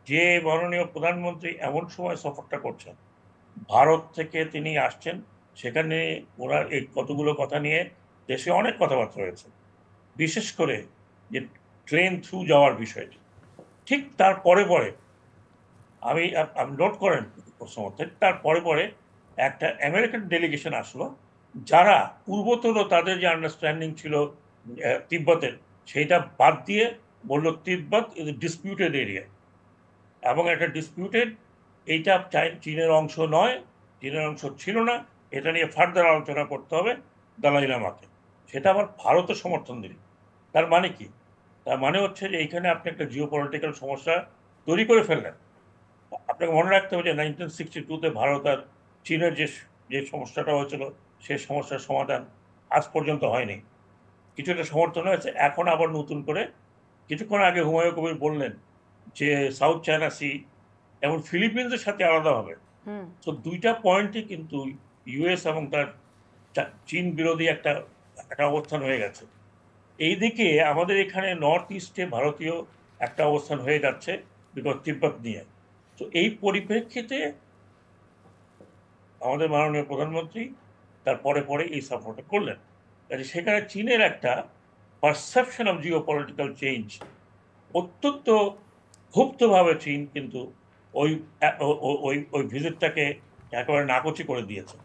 যে মাননীয় প্রধানমন্ত্রী এমন সময় সফরটা করছেন, ভারত থেকে তিনি আসছেন, সেখানে ওনার এই কতগুলো কথা নিয়ে দেশে অনেক কথাবার্তা হয়েছে, বিশেষ করে যে ট্রেন থ্রু যাওয়ার বিষয়টি। ঠিক তার পরে পরে আমি নোট করেন প্রশ্নমর্থে, তার পরে পরে একটা আমেরিকান ডেলিগেশন আসলো, যারা পূর্বতন তাদের যে আন্ডারস্ট্যান্ডিং ছিল তিব্বতের, সেইটা বাদ দিয়ে বলল তিব্বত ইজ এ ডিসপিউটেড এরিয়া, এবং একটা ডিসপিউটেড, এইটা চীনের অংশ নয়, চীনের অংশ ছিল না, এটা নিয়ে ফার্দার আলোচনা করতে হবে দালাই লামাকে। সেটা আবার ভারতের সমর্থন দিল। তার মানে কি? তার মানে হচ্ছে যে এইখানে আপনি একটা জিওপলিটিক্যাল সমস্যা তৈরি করে ফেললেন। আপনাকে মনে রাখতে হবে যে 1962-তে ভারত আর চীনের যে সমস্যাটা হয়েছিল, সেই সমস্যার সমাধান আজ পর্যন্ত হয়নি। কিছুটা সমর্থন হয়েছে, এখন আবার নতুন করে। কিছুক্ষণ আগে হুমায়ুন কবির বললেন যে সাউথ চায়না সি এবং ফিলিপিন্সের সাথে আলাদা হবে। তো দুইটা পয়েন্টই কিন্তু ইউএস এবং তার চীন বিরোধী একটা অবস্থান হয়ে গেছে। এইদিকে আমাদের এখানে নর্থ ইস্টে ভারতীয় একটা অবস্থান হয়ে যাচ্ছে বিকজ তিব্বত নিয়ে। তো এই পরিপ্রেক্ষিতে আমাদের মাননীয় প্রধানমন্ত্রী তার পরে পরে এই সফরটা করলেন। কাজে সেখানে চীনের একটা perception of Jio political change, অত্যন্ত গুপ্তভাবে চীন কিন্তু ওই ওই ওই ভিজিটটাকে একেবারে নাকচি করে দিয়েছে।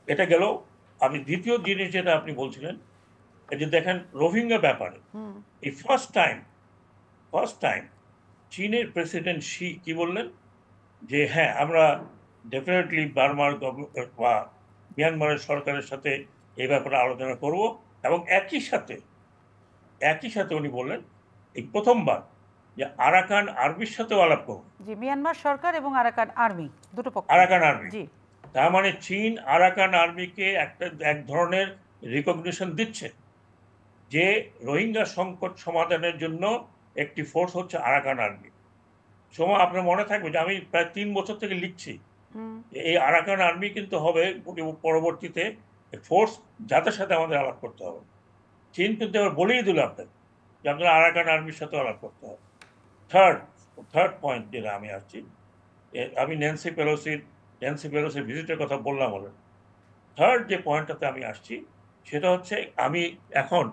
এটা গেল। আমি দ্বিতীয় জিনিস যেটা আপনি বলছিলেন, এই যে দেখেন রোহিঙ্গা ব্যাপারে, এই ফার্স্ট টাইম চীনের প্রেসিডেন্ট শি কি বললেন যে হ্যাঁ আমরা ডেফিনেটলি বার্মার বা মিয়ানমারের সরকারের সাথে এই ব্যাপারে আলোচনা করব, এবং একই সাথে উনি বললেন এই প্রথমবার যে আরাকান আর্মির সাথেও আলাপ করব। জি, মিয়ানমার সরকার এবং আরাকান আর্মি দুটো পক্ষ। আরাকান আর্মি, তার মানে চীন আরাকান আর্মিকে এক ধরনের রিকগনিশন দিচ্ছে যে রোহিঙ্গা সংকট সমাধানের জন্য একটি ফোর্স হচ্ছে আরাকান আর্মি। সময় আপনার মনে থাকবে যে আমি প্রায় 3 বছর থেকে লিখছি এই আরাকান আর্মি কিন্তু হবে পরবর্তীতে ফোর্স, যাদের সাথে আমাদের আলাপ করতে হবে। চীন কিন্তু এবার বলেই দিল আপনাকে যে আপনার আরাকান আর্মির সাথে আলাপ করতে হবে। থার্ড পয়েন্ট যেটা আমি আসছি, আমি ন্যান্সি পেলোসির ভিজিটের কথা বললাম হলো। থার্ড যে পয়েন্টটাতে আমি আসছি সেটা হচ্ছে, আমি এখন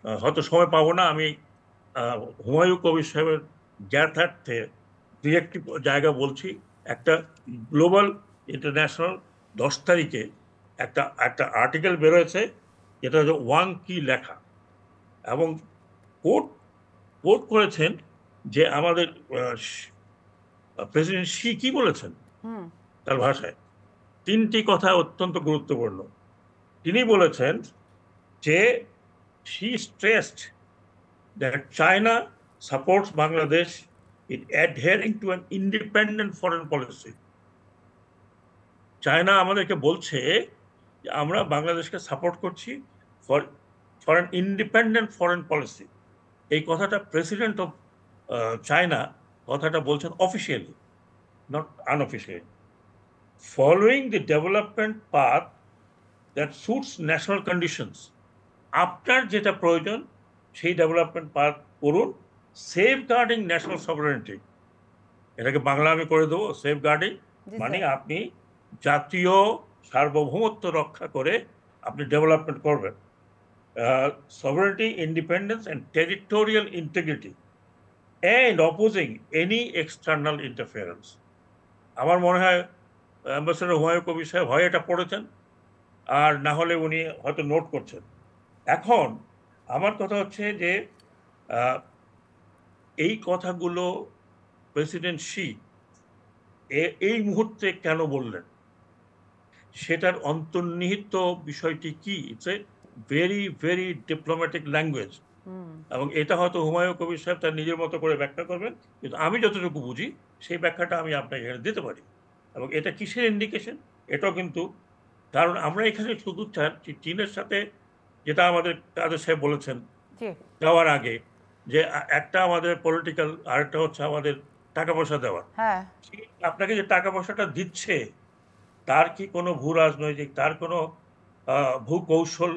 হয়তো সময় পাবো না, আমি হুমায়ুন কবির সাহেবের জ্ঞাতার্থে দুই একটি জায়গা বলছি। একটা গ্লোবাল ইন্টারন্যাশনাল 10 তারিখে একটা আর্টিকেল বেরোয়েছে, যেটা হচ্ছে ওয়াং কি লেখা, এবং কোট করেছেন যে আমাদের প্রেসিডেন্ট শি কি বলেছেন তার ভাষায় 3টি কথা অত্যন্ত গুরুত্বপূর্ণ। তিনি বলেছেন যে she stressed that China supports Bangladesh in adhering to an independent foreign policy. China আমাদেরকে বলছে যে আমরা বাংলাদেশকে সাপোর্ট করছি for an independent foreign policy. এই কথাটা প্রেসিডেন্ট অফ চায়না কথাটা বলছেন officially, not unofficially. Following the development path that suits national conditions, আপনার যেটা প্রয়োজন সেই ডেভেলপমেন্ট পাথ করুন, সেফ গার্ডিং ন্যাশনাল সভারেনিটি। এটাকে বাংলা আমি করে দেবো, সেফ গার্ডিং মানে আপনি জাতীয় সার্বভৌমত্ব রক্ষা করে আপনি ডেভেলপমেন্ট করবেন। সভারেনিটি, independence and territorial integrity and opposing any external interference. আমার মনে হয় অ্যাম্বাসেডর হুমায়ুন কবির সাহেব হয় এটা পড়েছেন, আর না হলে উনি হয়তো নোট করছেন। এখন আমার কথা হচ্ছে যে এই কথাগুলো প্রেসিডেন্ট শি এই মুহূর্তে কেন বললেন, সেটার অন্তর্নিহিত বিষয়টি কি? It's a very very diplomatic language, এবং এটা হয়তো হুমায়ুন কবির সাহেব তার নিজের মতো করে ব্যাখ্যা করবেন, কিন্তু আমি যতটুকু বুঝি সেই ব্যাখ্যাটা আমি আপনাকে এখানে দিতে পারি। এবং এটা কিসের ইন্ডিকেশন? এটাও কিন্তু, কারণ আমরা এখানে শুধু চীনের সাথে, যেটা আমাদের কাদের সাহেব বলেছেন যাওয়ার আগে, যে একটা আমাদের পলিটিক্যাল, আরেকটা হচ্ছে আমাদের টাকা পয়সা দেওয়া। আপনাকে যে টাকা পয়সাটা দিচ্ছে তার কি কোনো ভূ রাজনৈতিক, তার কোনো ভূ কৌশল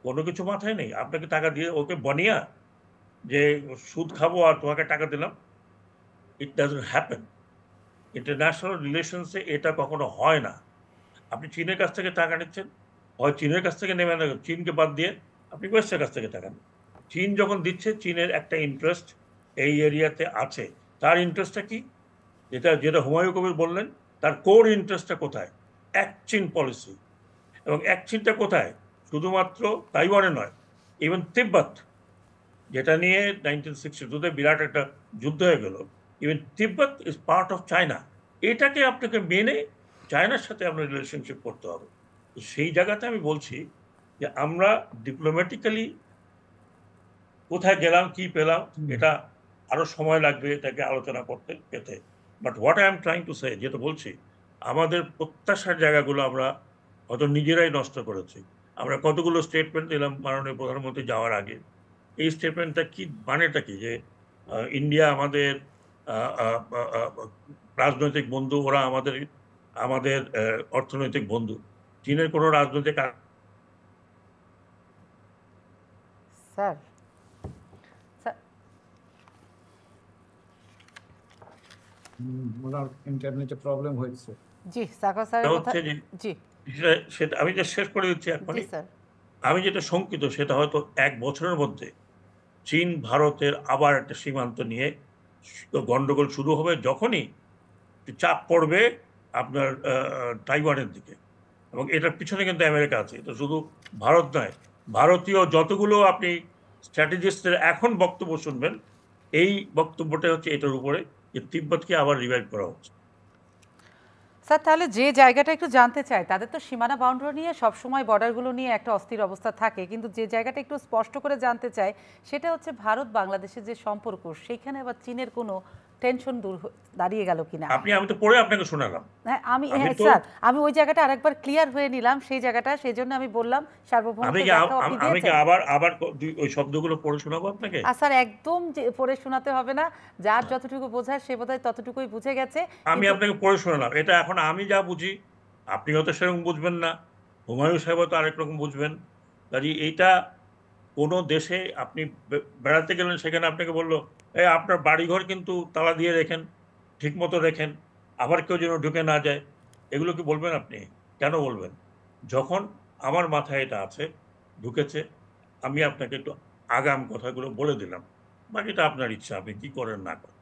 কোনো কিছু মাথায় নেই? আপনাকে টাকা দিয়ে ওকে বনিয়া যে সুদ খাবো আর তোমাকে টাকা দিলাম, ইট ডাজন্ট হ্যাপেন। ইন্টারন্যাশনাল রিলেশনসে এটা কখনো হয় না। আপনি চীনের কাছ থেকে টাকা নিচ্ছেন, হয় চীনের কাছ থেকে নেবেন, চীনকে বাদ দিয়ে আপনি ওয়েস্টের কাছ থেকে টাকা নেন। চীন যখন দিচ্ছে, চীনের একটা ইন্টারেস্ট এই এরিয়াতে আছে। তার ইন্টারেস্টটা কি? যেটা হুমায়ুন কবির বললেন, তার কোর ইন্টারেস্টটা কোথায়? এক চীন পলিসি। এবং এক চীনটা কোথায়? শুধুমাত্র তাইওয়ানে নয়, ইভেন তিব্বত, যেটা নিয়ে 1962-তে বিরাট একটা যুদ্ধ হয়ে গেল। Even Tibet is part of China. এটাকে আপনাকে মেনে চায়নার সাথে আপনার রিলেশনশিপ করতে হবে। সেই জায়গাতে আমি বলছি যে আমরা ডিপ্লোম্যাটিক্যালি কোথায় গেলাম, কি পেলাম, এটা আরো সময় লাগবে এটাকে আলোচনা করতে পেতে। But what I am trying to say, যেটা বলছি, আমাদের প্রত্যাশার জায়গাগুলো আমরা হয়তো নিজেরাই নষ্ট করেছি। আমরা কতগুলো স্টেটমেন্ট দিলাম মাননীয় প্রধানমন্ত্রী যাওয়ার আগে। এই স্টেটমেন্টটা কি মানেটা কি? যে ইন্ডিয়া আমাদের রাজনৈতিক বন্ধু, ওরা আমাদের অর্থনৈতিক বন্ধু। চীনের কোনো রাজনৈতিক স্যার ইন্টারনেটে প্রবলেম হয়েছে। জি সাকা স্যার হচ্ছে যে জি, সেটা আমি যে শেষ করে দিচ্ছি এখনই। আমি যেটা শঙ্কিত সেটা হয়তো 1 বছরের মধ্যে চীন ভারতের আবার একটা সীমান্ত নিয়ে গন্ডগোল শুরু হবে, যখনই চাপ পড়বে আপনার তাইওয়ানের দিকে। এবং এটার পিছনে কিন্তু আমেরিকা আছে, এটা শুধু ভারত নয়। ভারতীয় যতগুলো আপনি স্ট্র্যাটেজিস্টের এখন বক্তব্য শুনবেন, এই বক্তব্যটা হচ্ছে এটার উপরে, যে তিব্বতকে আবার রিভাইভ করা হচ্ছে। স্যার তাহলে যে জায়গাটা একটু জানতে চাই, তাদের তো সীমানা বাউন্ডারি নিয়ে সবসময় বর্ডারগুলো নিয়ে একটা অস্থির অবস্থা থাকে, কিন্তু যে জায়গাটা একটু স্পষ্ট করে জানতে চাই সেটা হচ্ছে ভারত বাংলাদেশের যে সম্পর্ক, সেখানে আবার চীনের কোনো টেনশন দাঁড়িয়ে গেল কিনা। আমি তো পড়ে আপনাকে শোনালাম। হ্যাঁ আমি তো স্যার আমি ওই জায়গাটা আরেকবার ক্লিয়ার হয়ে নিলাম, সেই জায়গাটা, সেই জন্য আমি বললাম সার্বভৌমত্বের ব্যাখ্যা আপনি আমি কি দিয়েছেন। আবার ওই শব্দগুলো পড়ে শোনাবো আপনাকে? স্যার একদম পড়ে শোনাতে হবে না, যার যতটুকু বোঝার সে বোধহয় ততটুকুই বুঝে গেছে। আমি আপনাকে পড়ে শোনালাম, এটা এখন আমি যা বুঝি আপনি হয়তো সেরকম বুঝবেন না, হুমায়ুন সাহেব হয়তো আরেক রকম বুঝবেন। কাজে এইটা কোনো দেশে আপনি বেড়াতে গেলেন, সেখানে আপনাকে বললো আপনার বাড়িঘর কিন্তু তালা দিয়ে রেখেন, ঠিক মতো রেখেন, আবার কেউ যেন ঢুকে না যায়, এগুলো কি বলবেন আপনি? কেন বলবেন? যখন আমার মাথায় এটা আছে, ঢুকেছে, আমি আপনাকে একটু আগাম কথাগুলো বলে দিলাম, বাকিটা আপনার ইচ্ছা, আপনি কি করেন না করেন।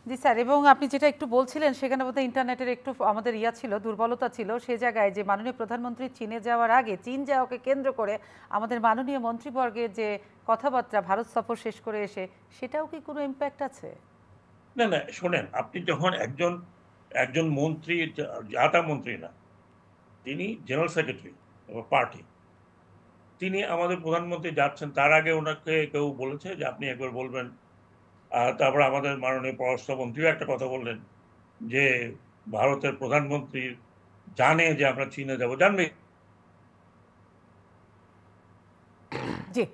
জি স্যার, এবং আপনি যেটা একটু বলছিলেন সেখানে বোধহয় ইন্টারনেটের একটু আমাদের ছিল, দুর্বলতা ছিল সে জায়গায়, যে মাননীয় প্রধানমন্ত্রী চীনে যাওয়ার আগে চীন যাওয়াকে কেন্দ্র করে আমাদের মাননীয় মন্ত্রীবর্গের যে কথাবার্তা ভারত সফর শেষ করে এসে, সেটাও কি কোনো ইম্প্যাক্ট আছে? না না, শোনেন, আপনি যখন একজন মন্ত্রী, জাতা মন্ত্রী না, তিনি জেনারেল সেক্রেটারি পার্টি, তিনি আমাদের প্রধানমন্ত্রী যাচ্ছেন, তার আগে ওনাকে কেউ বলেছে যে আপনি একবার বলবেন? তারপর আমাদের মাননীয় পররাষ্ট্রমন্ত্রীও একটা কথা বললেন যে ভারতের প্রধানমন্ত্রী জানে যে আমরা চীনে যাব, জানবে। জি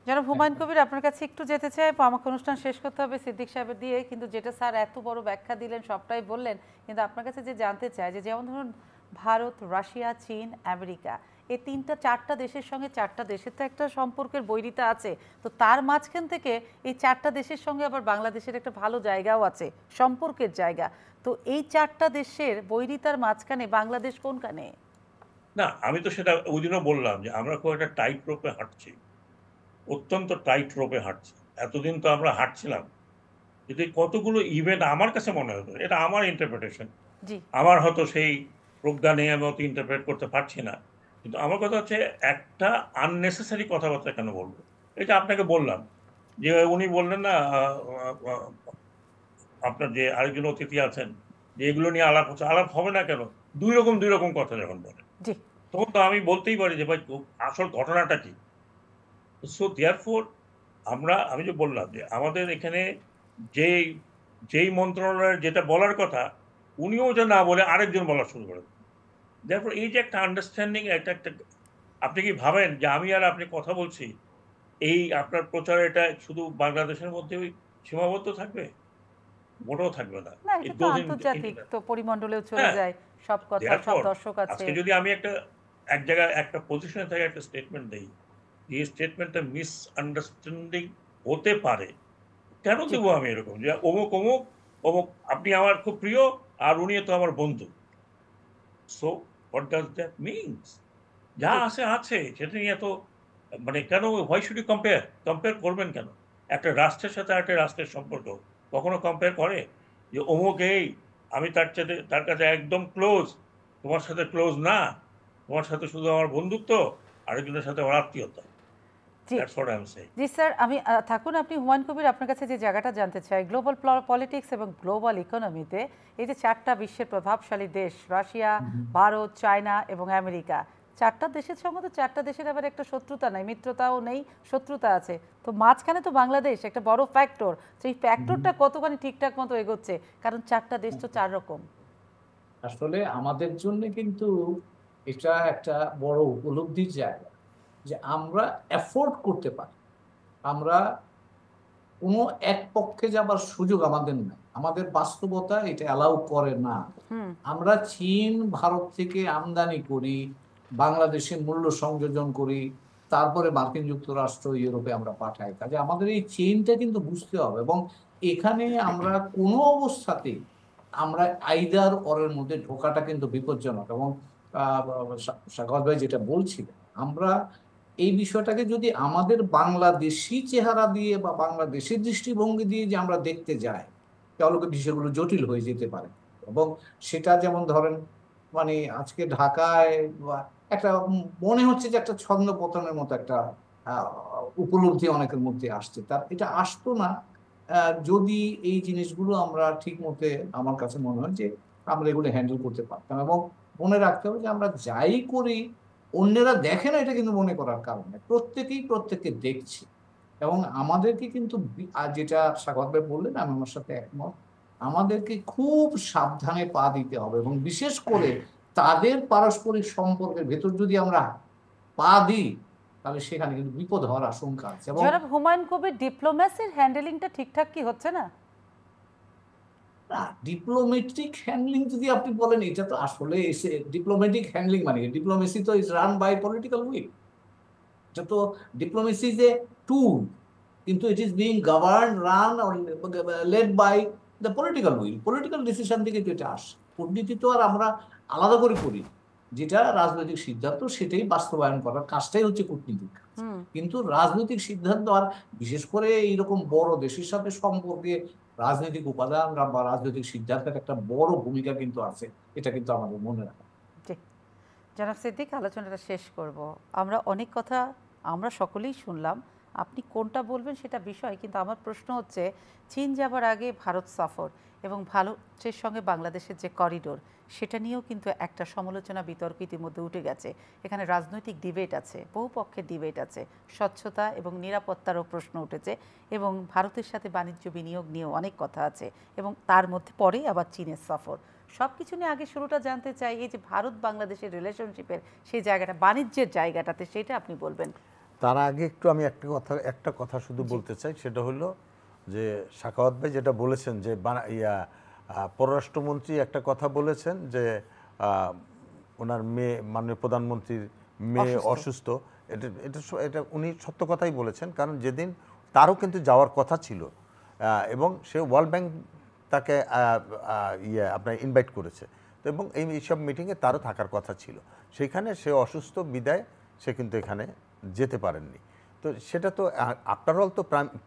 জনাব হুমায়ুন কবির, আপনার কাছে একটু যেতে চাই, আমাকে অনুষ্ঠান শেষ করতে হবে সিদ্দিক সাহেবের দিয়ে, কিন্তু যেটা স্যার এত বড় ব্যাখ্যা দিলেন, সবটাই বললেন, কিন্তু আপনার কাছে যে জানতে চাই যে যেমন ধরুন ভারত, রাশিয়া, চীন, আমেরিকা, এই চারটা দেশের সঙ্গে চারটা দেশের তো একটা সম্পর্কের বৈরিতা আছে, তো তার মাঝখান থেকে এই চারটা দেশের সঙ্গে আবার বাংলাদেশের একটা ভালো জায়গাও আছে, সম্পর্কের জায়গা, তো এই চারটা দেশের বৈরিতার মাঝখানে বাংলাদেশ কোনখানে? না, আমি তো সেটা ওই দিনও বললাম যে আমরা খুব একটা টাইট রোপে হাঁটছি, অত্যন্ত টাইট রোপে হাঁটছি। এতদিন তো আমরা হাঁটছিলাম, যদি কতগুলো ইভেন্ট আমার কাছে মনে হতো, এটা আমার ইন্টারপ্রিটেশন, আমার হয়তো সেই প্রজ্ঞা নেই, আমি অত ইন্টারপ্রেট করতে পারছি না, কিন্তু আমার কথা হচ্ছে একটা আননেসেসারি কথাবার্তা কেন বলবো? এটা আপনাকে বললাম যে উনি বললেন না, আপনার যে আরেকজন অতিথি আছেন, যে এগুলো নিয়ে আলাপ হচ্ছে, আলাপ হবে না কেন? দুই রকম কথা যখন বলে, তখন তো আমি বলতেই পারি যে ভাই আসল ঘটনাটা কি। সো দেয়ারফোর আমি যে বললাম যে আমাদের এখানে যেই মন্ত্রণালয়ের যেটা বলার কথা, উনিও যে না বলে আরেকজন বলা শুরু করেন। দেয়ারফোর এই যে একটা আন্ডারস্ট্যান্ডিং, একটা আপনি কি ভাবেন যে আমি আর আপনি কথা বলছি, এই আপনার প্রচার এটা শুধু বাংলাদেশের মধ্যেই সীমাবদ্ধ থাকবে? মোটেও থাকবে না, আন্তর্জাতিক তো পরিমণ্ডলেও চলে যায় সব কথা, সব দর্শক আছে। আজকে যদি আমি এক জায়গায় একটা পজিশনে থেকে একটা স্টেটমেন্ট দেই, এই স্টেটমেন্টটা মিসআন্ডারস্ট্যান্ডিং হতে পারে, কেন দেবো আমি এরকম যে অমুক অমুক অমুক আপনি আমার খুব প্রিয় আর উনি তো আমার বন্ধু? So what does that means? যা আছে সেটা নিয়ে এত মানে কেন, হোয়াই শুড ইউ কম্পেয়ার করবেন কেন? একটা রাষ্ট্রের সাথে একটা রাষ্ট্রের সম্পর্ক কখনো কম্পেয়ার করে যে অমুক এই আমি তার কাছে একদম ক্লোজ, তোমার সাথে ক্লোজ না, তোমার সাথে শুধু আমার বন্ধুত্ব, আরেকজনের সাথে আমার আত্মীয়তা। জি স্যার, আমি থাকুন আপনি হুমায়ুন কবির, আপনার কাছে যে জায়গাটা জানতে চাই, গ্লোবাল পলিটিক্স এবং গ্লোবাল ইকোনমিতে এই যে চারটা বিশ্বের প্রভাবশালী দেশ, রাশিয়া, ভারত, চায়না এবং আমেরিকা, চারটা দেশের সঙ্গে তো চারটা দেশের আবার একটা শত্রুতা নাই, মিত্রতাও নেই, শত্রুতা আছে, তো মাঝখানে তো বাংলাদেশ একটা বড় ফ্যাক্টর, সেই ফ্যাক্টরটা কতখানি ঠিকঠাক মতো এগোচ্ছে? কারণ চারটা দেশ তো চার রকম। আসলে আমাদের জন্য কিন্তু এটা একটা বড় উপলব্ধির জায়গা যে আমরা অ্যাফোর্ড করতে পারি, আমরা কোনো এক পক্ষে যাবার সুযোগ আমাদের নাই, আমাদের বাস্তবতা এটা অ্যালাউ করে না। আমরা চীন, ভারত থেকে আমদানি করি, বাংলাদেশে মূল্য সংযোজন করি, তারপরে মার্কিন যুক্তরাষ্ট্র, ইউরোপে আমরা পাঠাই। কাজে আমাদের এই চেইনটা কিন্তু বুঝতে হবে, এবং এখানে আমরা কোনো অবস্থাতেই আমরা আইদার অরের মধ্যে ঢোকাটা কিন্তু বিপজ্জনক। এবং সাগর ভাই যেটা বলছিলেন, আমরা এই বিষয়টাকে যদি আমাদের বাংলাদেশি চেহারা দিয়ে বা বাংলাদেশের দৃষ্টিভঙ্গি দিয়ে যে আমরা দেখতে যাই, তাহলে বিষয়গুলো জটিল হয়ে যেতে পারে। এবং সেটা যেমন ধরেন মানে আজকে ঢাকায় একটা মনে হচ্ছে যে একটা ছন্দ পতনের মতো একটা উপলব্ধি অনেকের মধ্যে আসছে, তার এটা আসতো না যদি এই জিনিসগুলো আমরা ঠিক মতে, আমার কাছে মনে হয় যে আমরা এগুলো হ্যান্ডেল করতে পারতাম। এবং মনে রাখতে হবে যে আমরা যাই করি অন্যেরা দেখে না, এটা কিন্তু মনে করার কারণে প্রত্যেকেই প্রত্যেককে দেখছে, এবং আমাদেরকে কিন্তু যেটা স্বাগত ভাই বললেন, আমি আমার সাথে একমত, আমাদেরকে খুব সাবধানে পা দিতে হবে এবং বিশেষ করে তাদের পারস্পরিক সম্পর্কের ভেতর যদি আমরা পা দিই তাহলে সেখানে কিন্তু বিপদ হওয়ার আশঙ্কা আছে। এবং জনাব হুমায়ুন কবির, ডিপ্লোম্যাসির হ্যান্ডেলিংটা ঠিকঠাক কি হচ্ছে না? ডিপ্লোমেটিক হ্যান্ডলিং যদি আপনি বলেন, এটা তো আসলে ডিপ্লোমেটিক হ্যান্ডলিং মানে ডিপ্লোমেসি তো is run by political will. এটা তো ডিপ্লোমেসি ইজ এ টুল, কিন্তু it is being govern run or led by the political will. Political decision থেকে যেটা আসে, কূটনীতি তো আর আমরা আলাদা করে করি, যেটা রাজনৈতিক সিদ্ধান্ত সেটাই বাস্তবায়ন করার কাজটাই হচ্ছে কূটনীতিক কাজ। কিন্তু রাজনৈতিক সিদ্ধান্ত আর বিশেষ করে এইরকম বড় দেশের সাথে সম্পর্কে রাজনৈতিক উপাদান বা রাজনৈতিক সিদ্ধান্তের একটা বড় ভূমিকা কিন্তু আছে, এটা কিন্তু আমাদের মনে রাখা। জনাব সিদ্দিক, আলোচনাটা শেষ করব। আমরা অনেক কথা আমরা সকলেই শুনলাম, আপনি কোনটা বলবেন সেটা বিষয়, কিন্তু আমার প্রশ্ন হচ্ছে চীন যাবার আগে ভারত সফর এবং ভারতের সঙ্গে বাংলাদেশের যে করিডোর, সেটা নিয়েও কিন্তু একটা সমালোচনা বিতর্ক ইতিমধ্যে উঠে গেছে। এখানে রাজনৈতিক ডিবেট আছে, বহু পক্ষের ডিবেট আছে, স্বচ্ছতা এবং নিরাপত্তারও প্রশ্ন উঠেছে এবং ভারতের সাথে বাণিজ্য বিনিয়োগ নিয়েও অনেক কথা আছে এবং তার মধ্যে পরে আবার চীনের সফর। সব কিছু নিয়ে আগে শুরুটা জানতে চাই, এই যে ভারত বাংলাদেশের রিলেশনশিপের সেই জায়গাটা, বাণিজ্যের জায়গাটাতে, সেটা আপনি বলবেন। তার আগে একটু আমি একটা কথা শুধু বলতে চাই, সেটা হলো যে সাখাওয়াত ভাই যেটা বলেছেন যে পররাষ্ট্রমন্ত্রী একটা কথা বলেছেন যে ওনার মেয়ে, মাননীয় প্রধানমন্ত্রীর মেয়ে অসুস্থ। এটা উনি সত্য কথাই বলেছেন, কারণ যেদিন তারও কিন্তু যাওয়ার কথা ছিল এবং সে ওয়ার্ল্ড ব্যাংক তাকে আপনার ইনভাইট করেছে, তো এবং এইসব মিটিংয়ে তারও থাকার কথা ছিল, সেখানে সে অসুস্থ বিদায় সে কিন্তু এখানে যেতে পারেননি। তো সেটা তো আফটার অল তো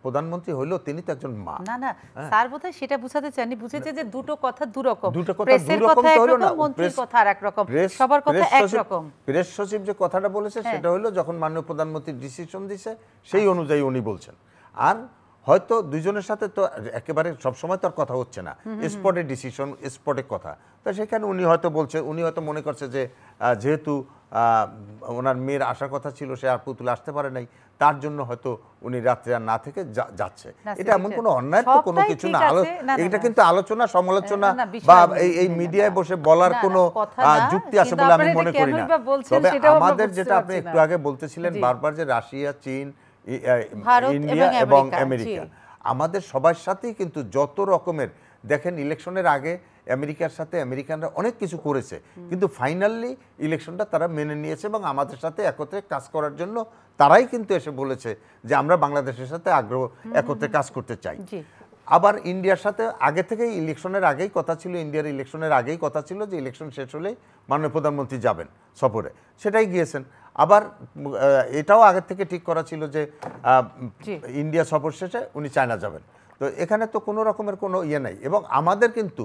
প্রধানমন্ত্রী হইলেও তিনি তো একজন মা। না না স্যার বোধহয় সেটা বুঝাতে চাননি, বুঝেছে যে দুটো কথা দুরকম, দুটো কথা প্রেসের কথা একরকম, মন্ত্রীর কথা আরেকরকম, সবার কথা একরকম। প্রেস সচিব যে কথাটা বলেছে সেটা হলো যখন মাননীয় প্রধানমন্ত্রী ডিসিশন দিয়েছে সেই অনুযায়ী উনি বলছেন। আর হয়তো দুইজনের সাথে তো একেবারে সবসময় তো আর কথা হচ্ছে না, স্পটে ডিসিশন, স্পটে কথা, তো সেখানে উনি হয়তো বলছে, উনি হয়তো মনে করছে যে যেহেতু ওনার মেয়ের আসার কথা ছিল, সে আর পুতুল আসতে পারে নাই, তার জন্য হয়তো উনি রাত্রে আর না থেকে যাচ্ছে। এটা এমন কোনো অন্যায় তো কোনো কিছু না, এটা কিন্তু আলোচনা সমালোচনা বা এই মিডিয়ায় বসে বলার কোনো যুক্তি আছে বলে আমি মনে করি না। তবে আমাদের যেটা আপনি একটু আগে বলতেছিলেন বারবার যে রাশিয়া, চীন, ইন্ডিয়া এবং আমেরিকা, আমাদের সবার সাথেই কিন্তু যত রকমের, দেখেন ইলেকশনের আগে আমেরিকার সাথে আমেরিকানরা অনেক কিছু করেছে, কিন্তু ফাইনালি ইলেকশনটা তারা মেনে নিয়েছে এবং আমাদের সাথে একত্রে কাজ করার জন্য তারাই কিন্তু এসে বলেছে যে আমরা বাংলাদেশের সাথে একত্রে কাজ করতে চাই। আবার ইন্ডিয়ার সাথে আগে থেকেই ইলেকশনের আগেই কথা ছিল, ইন্ডিয়ার ইলেকশনের আগেই কথা ছিল যে ইলেকশন শেষ হলেই মাননীয় প্রধানমন্ত্রী যাবেন সফরে, সেটাই গিয়েছেন। আবার এটাও আগের থেকে ঠিক করা ছিল যে ইন্ডিয়া সফর শেষে উনি চায়না যাবেন। তো এখানে তো কোনো রকমের কোনো ইয়ে নাই এবং আমাদের কিন্তু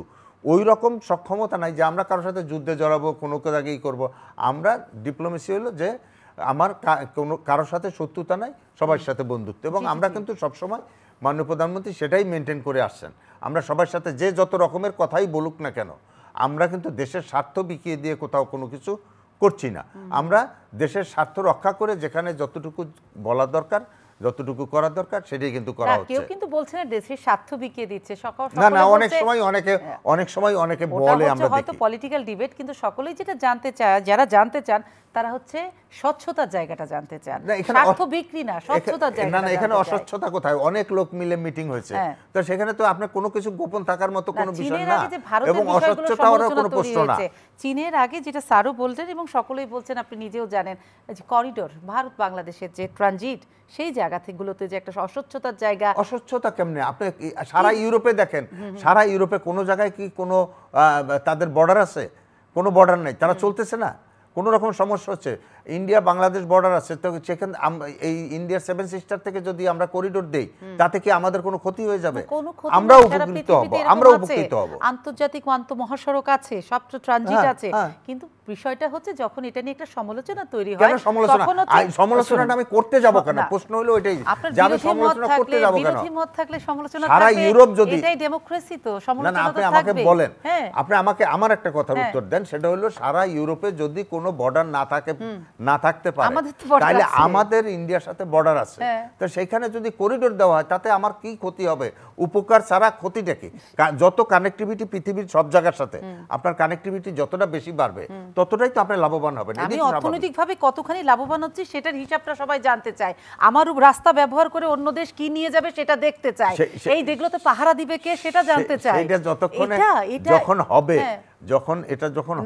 ওই রকম সক্ষমতা নাই যে আমরা কারোর সাথে যুদ্ধে জড়াবো, কোনো কাজেই করব। আমরা ডিপ্লোমেসি হলো যে আমার কোনো কারোর সাথে শত্রুতা নাই, সবার সাথে বন্ধুত্ব, এবং আমরা কিন্তু সবসময় মাননীয় প্রধানমন্ত্রী সেটাই মেনটেন করে আসছেন। আমরা সবার সাথে যে যত রকমের কথাই বলুক না কেন, আমরা কিন্তু দেশের স্বার্থ বিকিয়ে দিয়ে কোথাও কোনো কিছু করছি না। আমরা দেশের স্বার্থ রক্ষা করে যেখানে যতটুকু বলা দরকার, যতটুকু করা দরকার সেটাই কিন্তু করা হচ্ছে। কেউ কিন্তু বলছে না দেশের স্বার্থ বিকিয়ে দিচ্ছে, না না, অনেক সময় অনেকে বলে, আমরা দেখি হয়তো পলিটিক্যাল ডিবেট, কিন্তু সকলেই যেটা জানতে চায়, যারা জানতে চান তারা হচ্ছে স্বচ্ছতার জায়গাটা জানতে চান, স্বার্থ বিক্রি না, স্বচ্ছতার জায়গা। না না, এখানে অস্বচ্ছতা কোথায়? অনেক লোক মিলে মিটিং হয়েছে, তো সেখানে তো আপনার কোনো কিছু গোপন থাকার মতো কোনো বিষয় না এবং অস্বচ্ছতার কোনো প্রশ্ন না। চীনের আগে যেটা স্যারও বলতেন এবং সকলেই বলছেন, আপনি নিজেও জানেন, যে করিডোর, ভারত বাংলাদেশের যে ট্রানজিট, সেই জায়গাগুলোতে যে একটা অস্বচ্ছতার জায়গা। অস্বচ্ছতা কেমনে? আপনি সারা ইউরোপে দেখেন, সারা ইউরোপে কোনো জায়গায় কি কোনো তাদের বর্ডার আছে? কোনো বর্ডার নাই, তারা চলতেছে না, কোনো রকম সমস্যা হচ্ছে। ইন্ডিয়া বাংলাদেশ বর্ডার আছে, তো সেখানে এই ইন্ডিয়ার 7 সিস্টার থেকে যদি আমরা করিডোর দেই, তাতে কি আমাদের কোনো ক্ষতি হয়ে যাবে? আমরাও উপকৃত হব, আমরাও উপকৃত হব। আন্তর্জাতিক মহাসড়ক আছে, সব ট্রানজিট আছে, কিন্তু বিষয়টা হচ্ছে যখন এটা নিয়ে একটা সমালোচনা তৈরি হয়, সমালোচনাটা আমি করতে যাব কেন? প্রশ্ন হলো এটাই যে আমি সমালোচনা করতে যাব কেন? বিরোধী মত থাকলে সমালোচনা সারা ইউরোপ যদি, এটাই ডেমোক্রেসি, তো সমালোচনা না, আপনি আমাকে বলেন, আপনি আমাকে আমার একটা কথার উত্তর দেন, সেটা হলো সারা ইউরোপে যদি কোনো বর্ডার না থাকে, না থাকতে পারে, আমাদের তো border তাহলে আছে। আমাদের ইন্ডিয়ার সাথে বর্ডার আছে, হ্যাঁ। তো সেখানে যদি করিডোর দেওয়া হয় তাতে আমার কি ক্ষতি হবে? উপকার ছাড়া ক্ষতিটা কি? যত কানেক্টিভিটি পৃথিবীর সব জায়গার সাথে, আপনার কানেক্টিভিটি যতটা বেশি বাড়বে ততটাই তো আপনি লাভবান হবেন। আমি এটাই তো স্বাভাবিক। অর্থনৈতিকভাবে কতখানি লাভবান হচ্ছি সেটার হিসাবটা সবাই জানতে চায়। আমার রাস্তা ব্যবহার করে অন্য দেশ কি নিয়ে যাবে সেটা দেখতে চায়। এই দেখলো তো পাহারা দিবে কে সেটা জানতে চায়। এটা যতক্ষণে এটা যখন হবে, হ্যাঁ। যখন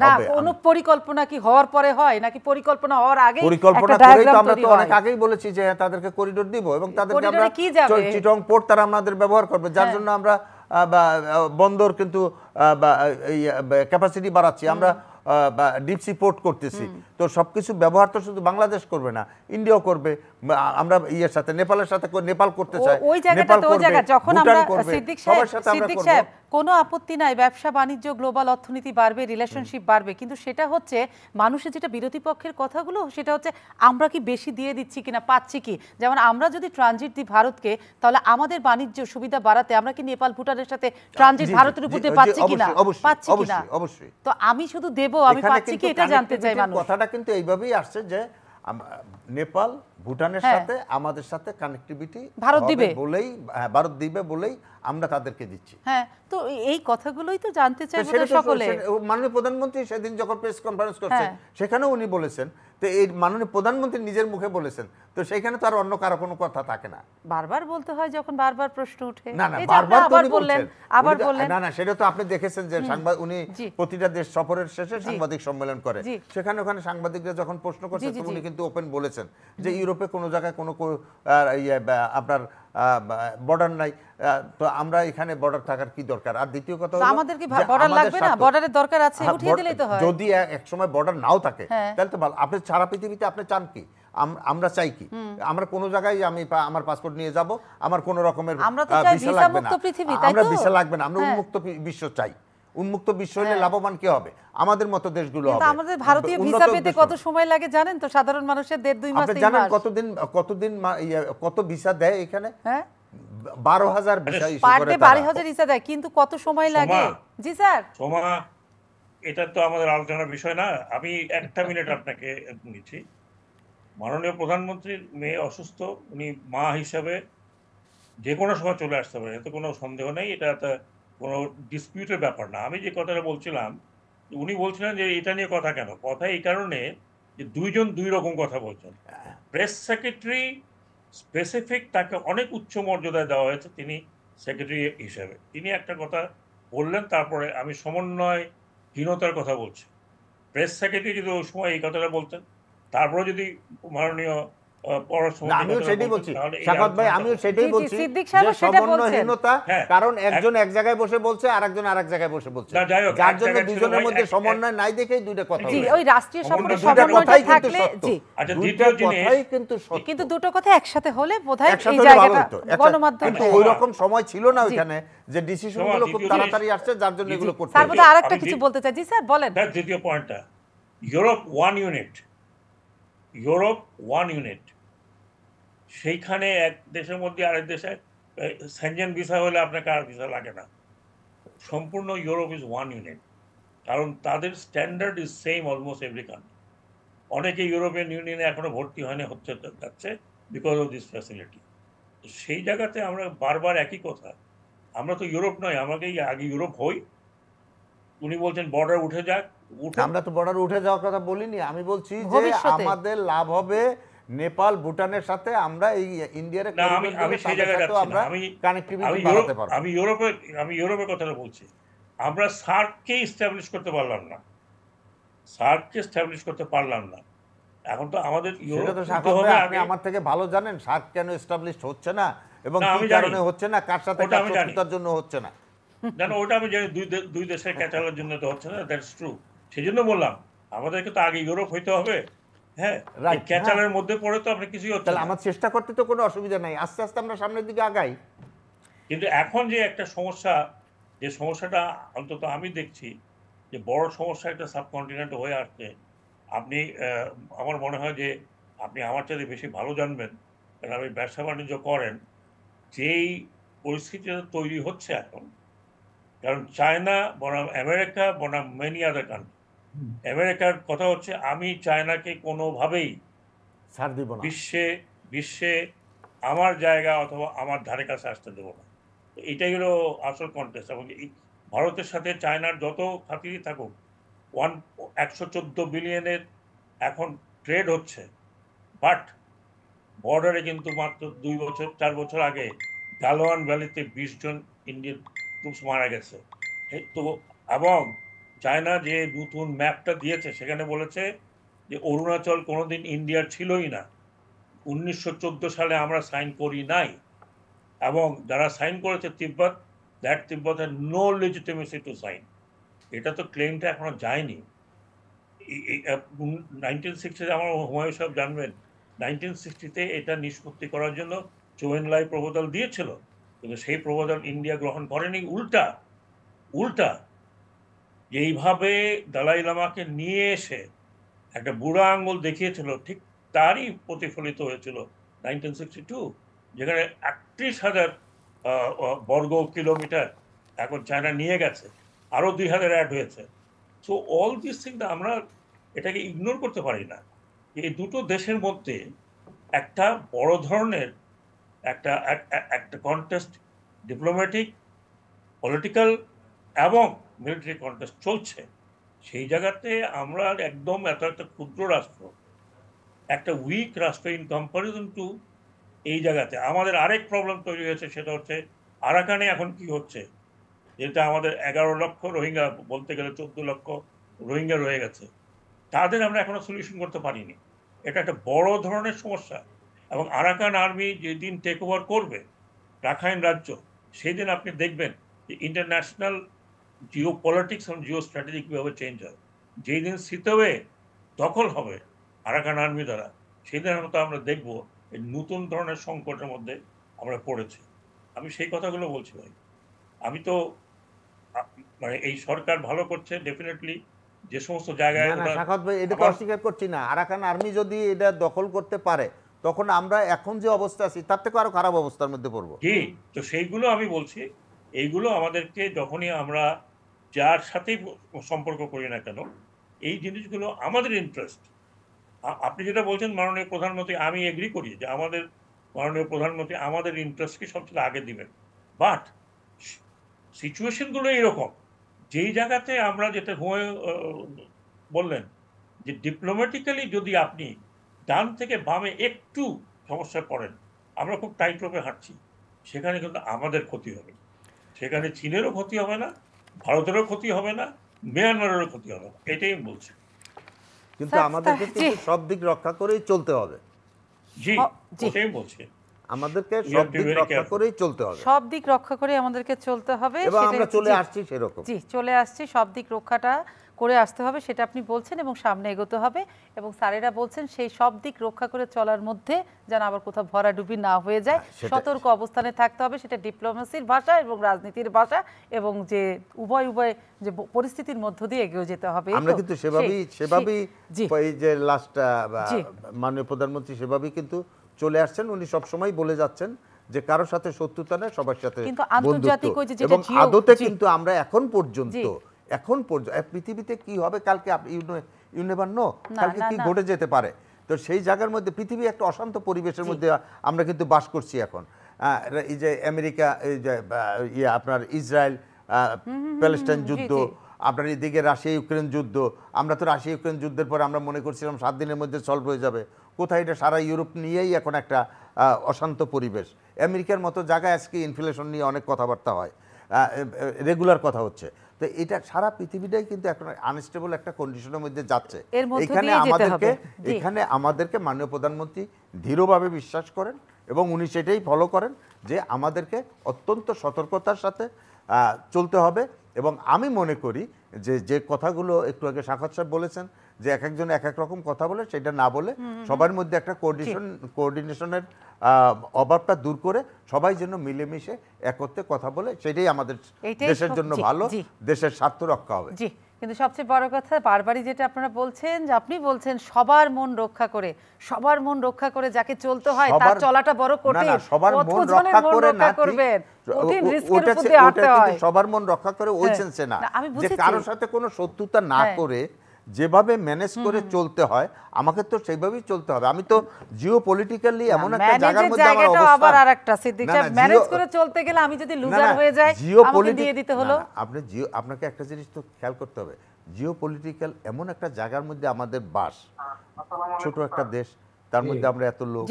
না হবে, কোনো পরিকল্পনা কি হওয়ার পরে হয় নাকি পরিকল্পনা হওয়ার আগে পরিকল্পনা একটা করেই তো diagram আমরা তৈরি তো হয়? অনেক আগেই বলেছি যে তাদেরকে করিডোর দিব এবং তাদেরকে করিডোরে আমরা কি যাবে? চিটং পোর্ট তারা আমাদের ব্যবহার করবে, যার জন্য আমরা বন্দর কিন্তু ক্যাপাসিটি বাড়াচ্ছি, আমরা ডিপ সি পোর্ট করতেছি। তো সবকিছু ব্যবহার তো শুধু বাংলাদেশ করবে না, ইন্ডিয়াও করবে। আমরা ইয়ের সাথে নেপালের সাথে নেপাল করতে চাই, ওই জায়গাটা নেপাল তো ওই করবে, জায়গা যখন ভুটান আমরা করবে, সিদ্দিক সবার সাথে আমরা করব। সাহেব কোনো আপত্তি নাই, ব্যবসা বাণিজ্য গ্লোবাল অর্থনীতি বাড়বে, রিলেশনশিপ বাড়বে, কিন্তু সেটা হচ্ছে মানুষের যেটা বিরোধী পক্ষের কথাগুলো সেটা হচ্ছে আমরা কি বেশি দিয়ে দিচ্ছি কিনা, পাচ্ছি কি। যেমন আমরা যদি ট্রানজিট দিই ভারতকে, তাহলে আমাদের বাণিজ্য সুবিধা বাড়াতে আমরা কি নেপাল ভুটানের সাথে ট্রানজিট ভারতের উপর দিয়ে পাচ্ছি কিনা, পাচ্ছি কিনা। অবশ্যই। তো আমি শুধু দেব, আমি পাচ্ছি কি এটা জানতে চাই মানুষ। কথাটা কিন্তু এইভাবেই আসছে যে নেপাল ভুটানের সাথে আমাদের সাথে কানেক্টিভিটি ভারত দিবে বলেই, ভারত দিবে বলেই আমরা তাদেরকে দিচ্ছি। হ্যাঁ, তো এই কথাগুলোই তো জানতে চাই সকলে। মাননীয় প্রধানমন্ত্রী সেদিন যখন প্রেস কনফারেন্স করছেন সেখানেও উনি বলেছেন, তো এই মাননীয় প্রধানমন্ত্রী নিজের মুখে বলেছেন, তো সেখানে তো আর অন্য কারো কোনো কথা থাকে না। বারবার বলতে হয় যখন বারবার প্রশ্ন ওঠে। না না, বারবার তো উনি বললেন, আবার বললেন। না না, সেটা তো আপনি দেখেছেন যে সাংবাদিক উনি প্রতিটা দেশ সফরের শেষে সাংবাদিক সম্মেলন করে, সেখানে ওখানে সাংবাদিকরা যখন প্রশ্ন করছে তো উনি কিন্তু ওপেন বলেছেন যে ইউরোপে কোনো জায়গায় কোনো আপনার বর্ডার নাই, তো আমরা এখানে বর্ডার থাকার কি দরকার। আর দ্বিতীয় কথা হলো আমাদের কি বর্ডার লাগবে না, বর্ডারের দরকার আছে, উঠিয়ে দিলেই তো হয়। যদি এক সময় বর্ডার নাও থাকে তাহলে তো ভালো। আপনি সারা পৃথিবীতে আপনি চান কি, আমরা চাই কি, আমরা কোনো জায়গায় আমি আমার পাসপোর্ট নিয়ে যাব, আমার কোনো রকমের ভিসা লাগবে না, আমরা ভিসা লাগবে না, আমরা উন্মুক্ত বিশ্ব চাই। উন্মুক্ত বিশ্ব হলে লাভবান কে হবে? আমাদের মতো দেশগুলো হবে। আমাদের ভারতীয় ভিসা পেতে কত সময় লাগে জানেন তো? সাধারণ মানুষের 1.5-2 মাস। আপনি জানেন কতদিন কত ভিসা দেয় এখানে? হ্যাঁ, 12,000 ভিসা ইস্যু পার করে ডে 12,000 ভিসা দেয়, কিন্তু কত সময় লাগে? জি স্যার। সোমা, এটা তো আমাদের আলোচনার বিষয় না। আমি একটা মিনিট আপনাকে নিচ্ছি। মাননীয় প্রধানমন্ত্রীর মেয়ে অসুস্থ, উনি মা হিসাবে যে কোনো সময় চলে আসতে পারে, এতে কোনো সন্দেহ নেই, এটা কোনো ডিসপিউটের ব্যাপার না। আমি যে কথাটা বলছিলাম, উনি বলছিলেন যে এটা নিয়ে কথা কেন, কথা এই কারণে যে দুইজন দুই রকম কথা বলছেন। প্রেস সেক্রেটারি স্পেসিফিক, তাকে অনেক উচ্চ মর্যাদায় দেওয়া হয়েছে, তিনি সেক্রেটারি হিসেবে তিনি একটা কথা বললেন, তারপরে আমি সমন্বয়হীনতার কথা বলছি। প্রেস সেক্রেটারি যদি ওই সময় এই কথাটা বলতেন, তারপরে যদি মাননীয় আমিও সেটাই বলছি সাখাওয়াত ভাই, আমিও সেটাই বলছি যে সমন্বয়হীনতা, কারণ একজন এক জায়গায় বসে বলছে আর একজন আরেক জায়গায় বসে বলছে, যার জন্য দুজনের মধ্যে সমন্বয় নাই দেখেই দুইটা কথা। জি, ওই রাষ্ট্রীয় সফরে সমন্বয়টা থাকলে জি, আচ্ছা, দ্বিতীয় জিনিস কিন্তু দুটো কথা একসাথে হলে বোধহয় এই জায়গাটা গণমাধ্যম তো ওই রকম সময় ছিল না ওইখানে যে ডিসিশনগুলো খুব তাড়াতাড়ি আসছে, যার জন্য এগুলো করতে। স্যার বোধহয় আরেকটা কিছু বলতে চাই। জি স্যার বলেন। দ্বিতীয় পয়েন্টটা, Europe one unit, Europe one unit. সেইখানে এক দেশের মধ্যে আরেক দেশে সেনজেন ভিসা হলে আপনাকে আর ভিসা লাগে না। সম্পূর্ণ ইউরোপ ইজ ওয়ান ইউনিট, কারণ তাদের standard is same almost every country. অনেকে ইউরোপিয়ান ইউনিয়নে এখনো ভর্তি হয়নি, হচ্ছে যাচ্ছে বিকজ অফ দিস ফ্যাসিলিটি। সেই জায়গাতে আমরা বারবার একই কথা, আমরা তো ইউরোপ নয়, আমাকে আগে ইউরোপ হই। উনি বলছেন বর্ডার উঠে যাক, আমরা তো বর্ডার উঠে যাওয়ার কথা বলিনি, আমি বলছি যে আমাদের লাভ হবে নেপাল ভুটানের সাথে, আমরা এই ইন্ডিয়ার আমি সেই জায়গায় যাচ্ছি না, আমি ইউরোপের কথাটা বলছি। আমরা সার্ককে ইস্টাবলিশ করতে পারলাম না, সার্ককে এস্টাবলিশ করতে পারলাম না। এখন তো আমাদের আপনি আমার থেকে ভালো জানেন সার্ক কেন এস্টাবলিশ হচ্ছে না এবং কি কারণে হচ্ছে না, কার সাথে কার শত্রুতার জন্য হচ্ছে না। জানো, ওটা আমি জানি, দুই দেশের ক্যাচালের জন্য তো হচ্ছে না, দ্যাটস ট্রু। সেই জন্য বললাম আমাদেরকে তো আগে ইউরোপ হইতে হবে। হ্যাঁ, ক্যাচালের মধ্যে পড়ে তো আপনি কিছুই হচ্ছে না। আমার চেষ্টা করতে তো কোনো অসুবিধা নাই, আস্তে আস্তে আমরা সামনের দিকে আগাই। কিন্তু এখন যে একটা সমস্যা, যে সমস্যাটা অন্তত আমি দেখছি যে বড় সমস্যা একটা সাবকন্টিনেন্ট হয়ে আসছে। আপনি আমার মনে হয় যে আপনি আমার চাইতে বেশি ভালো জানবেন, কারণ আপনি ব্যবসা বাণিজ্য করেন। যেই পরিস্থিতিটা তৈরি হচ্ছে এখন, কারণ চায়না বনাম আমেরিকা বনাম মেনি আদার কান্ট্রি, আমেরিকার কথা হচ্ছে আমি চায়নাকে কোনোভাবেই ছাড় দিব না, বিশ্বে আমার জায়গা অথবা আমার ধারে কাছে আসতে দেবো না। এটাই হলো আসল কন্টেস্ট। এবং এই ভারতের সাথে চায়নার যত খাতিরই থাকুক, 114 বিলিয়নের এখন ট্রেড হচ্ছে, বাট বর্ডারে কিন্তু মাত্র 4 বছর আগে গালওয়ান ভ্যালিতে 20 জন ইন্ডিয়ান ট্রুপস মারা গেছে। তো এবং চায়না যে নতুন ম্যাপটা দিয়েছে সেখানে বলেছে যে অরুণাচল কোনোদিন ইন্ডিয়ার ছিলই না, 1914 সালে আমরা সাইন করি নাই। এবং যারা সাইন করেছে Tibet, that Tibet had no legitimacy to sign. এটা তো ক্লেমটা এখনো যায়নি। 1960 আমার হুমায়ুন সাহেব জানবেন, 1960-তে এটা নিষ্পত্তি করার জন্য চৌয়েনলাই প্রপোজাল দিয়েছিল, কিন্তু সেই প্রপোজাল ইন্ডিয়া গ্রহণ করেনি। উল্টা এইভাবে দালাই লামাকে নিয়ে এসে একটা বুড়া আঙ্গুল দেখিয়েছিল, ঠিক তারই প্রতিফলিত হয়েছিল 1962, যেখানে 31,000 বর্গ কিলোমিটার এখন চায়না নিয়ে গেছে, আরো 2,000 অ্যাড হয়েছে। সো অল দিস থিং আমরা এটাকে ইগনোর করতে পারি না। এই দুটো দেশের মধ্যে একটা বড় ধরনের একটা কন্টেস্ট, ডিপ্লোম্যাটিক, পলিটিক্যাল এবং মিলিটারি কন্টেস্ট চলছে। সেই জায়গাতে আমরা একদম এত একটা ক্ষুদ্র রাষ্ট্র, একটা উইক রাষ্ট্র ইন কম্পারিজন টু এই জায়গাতে। আমাদের আরেক প্রবলেম তৈরি হয়েছে, সেটা হচ্ছে আরাকানে এখন কি হচ্ছে, যেটা আমাদের 11 লক্ষ রোহিঙ্গা, বলতে গেলে 14 লক্ষ রোহিঙ্গা রয়ে গেছে, তাদের আমরা এখনো সলিউশন করতে পারিনি। এটা একটা বড় ধরনের সমস্যা। এবং আরাকান আর্মি যেদিন টেক ওভার করবে রাখাইন রাজ্য, সেই দিন আপনি দেখবেন যে ইন্টারন্যাশনাল জিও পলিটিক্স এবং জিও স্ট্র্যাটেজি কীভাবে চেঞ্জ হয়। যেই দিন সিতোয়ে দখল হবে আরাকান আর্মি দ্বারা, সেই দিন মতো আমরা দেখবো এই নতুন ধরনের সংকটের মধ্যে আমরা পড়েছি। আমি সেই কথাগুলো বলছি ভাই। আমি তো মানে এই সরকার ভালো করছে ডেফিনেটলি, যে সমস্ত জায়গায় সাখাওয়াত ভাই এটাকে অস্বীকার করছি না। আরাকান আর্মি যদি এটা দখল করতে পারে, তখন আমরা এখন যে অবস্থা আছি তার থেকে আরো খারাপ অবস্থার মধ্যে পড়বো। জি, তো সেইগুলো আমি বলছি, এইগুলো আমাদেরকে যখনই আমরা যার সাথেই সম্পর্ক করি না কেন, এই জিনিসগুলো আমাদের ইন্টারেস্ট। আপনি যেটা বলছেন মাননীয় প্রধানমন্ত্রী, আমি এগ্রি করি যে আমাদের মাননীয় প্রধানমন্ত্রী আমাদের ইন্টারেস্টকে সবচেয়ে আগে দিবেন। বাট সিচুয়েশনগুলো এরকম, যেই জায়গাতে আমরা যেটা বললেন যে ডিপ্লোম্যাটিক্যালি যদি আপনি ডান থেকে বামে একটু সমস্যায় পড়েন, আমরা খুব টাইট রোপে হাঁটছি, সেখানে কিন্তু আমাদের ক্ষতি হবে। সেখানে চীনেরও ক্ষতি হবে না, ভারতেরও ক্ষতি হবে না, মিয়ানমারেরও ক্ষতি হবে না। এটাই আমি বলছি। কিন্তু আমাদেরকে কিন্তু সব দিক রক্ষা করেই চলতে হবে। জি, ওটাই বলছি, আমাদেরকে সব দিক রক্ষা করেই চলতে হবে। সব দিক রক্ষা করে আমাদেরকে চলতে হবে, এবং আমরা চলে আসছি সেরকম। জি, চলে আসছি, সব দিক রক্ষাটা করে আসতে হবে, সেটা আপনি বলছেন, এবং সামনে এগোতে হবে। এবং স্যারেরা বলছেন সেই সব দিক রক্ষা করে চলার মধ্যে যেন আবার কোথাও ভরাডুবি না হয়ে যায়, সতর্ক অবস্থানে থাকতে হবে। সেটা ডিপ্লোমেসির ভাষা এবং রাজনীতির ভাষা, এবং যে উভয় যে পরিস্থিতির মধ্য দিয়ে এগিয়ে যেতে হবে। আমরা কিন্তু সেভাবেই এই যে লাস্ট মাননীয় প্রধানমন্ত্রী সেভাবেই কিন্তু চলে আসছেন। উনি সবসময় বলে যাচ্ছেন যে কারোর সাথে শত্রুতা নেই, সবার সাথে বন্ধুত্ব। এবং আদতে কিন্তু আমরা এখন পর্যন্ত পৃথিবীতে কি হবে কালকে ইউ নেভার নো, কালকে কি ঘটে যেতে পারে। তো সেই জায়গার মধ্যে পৃথিবী একটা অশান্ত পরিবেশের মধ্যে আমরা কিন্তু বাস করছি এখন। এই যে আমেরিকা, এই যে আপনার ইসরায়েল প্যালেস্টাইন যুদ্ধ, আপনার এদিকে রাশিয়া ইউক্রেন যুদ্ধ। আমরা তো রাশিয়া ইউক্রেন যুদ্ধের পর আমরা মনে করছিলাম 7 দিনের মধ্যে সলভ হয়ে যাবে। কোথায় এটা সারা ইউরোপ নিয়েই এখন একটা অশান্ত পরিবেশ। আমেরিকার মতো জায়গায় আজকে ইনফ্লেশন নিয়ে অনেক কথাবার্তা হয়, রেগুলার কথা হচ্ছে। তো এটা সারা পৃথিবীটাই কিন্তু এখন আনস্টেবল একটা কন্ডিশনের মধ্যে যাচ্ছে। এখানে আমাদেরকে মাননীয় প্রধানমন্ত্রী দৃঢ়ভাবে বিশ্বাস করেন এবং উনি সেটাই ফলো করেন যে আমাদেরকে অত্যন্ত সতর্কতার সাথে চলতে হবে। এবং আমি মনে করি যে কথাগুলো একটু আগে সাখাওয়াত সাহেব বলেছেন যে এক একজন এক এক রকম কথা বলে, সেটা না বলে সবার মধ্যে একটা কোঅর্ডিনেশনের অভাবটা দূর করে সবাই যেন মিলেমিশে একত্রে কথা বলে, সেটাই আমাদের দেশের জন্য ভালো, দেশের স্বার্থ রক্ষা হবে। জি, কিন্তু সবচেয়ে বড় কথা বারবারই যেটা আপনারা বলছেন, যে আপনি বলছেন সবার মন রক্ষা করে যাকে চলতে হয় তার চলাটা বড় কঠিন। সবার মন রক্ষা করে না করবেন, সবার মন রক্ষা করে ওই সেন্সে না যে কারোর সাথে কোনো শত্রুতা না করে যেভাবে ম্যানেজ করে চলতে হয় আমাকে তো সেইভাবেই চলতে হবে। আমি তো জিও পলিটিক্যালি এমন একটা জায়গার মধ্যে আমার জায়গাটা আবার অবস্থান। আরেকটা সিদ্দিক সাহেব, ম্যানেজ করে চলতে গেলে আমি যদি লুজার হয়ে যাই আমাকে দিয়ে দিতে হলো। আপনি আপনাকে একটা জিনিস তো খেয়াল করতে হবে, জিও পলিটিক্যাল এমন একটা জায়গার মধ্যে আমাদের বাস, ছোট একটা দেশ, তার মধ্যে আমরা এত লোক,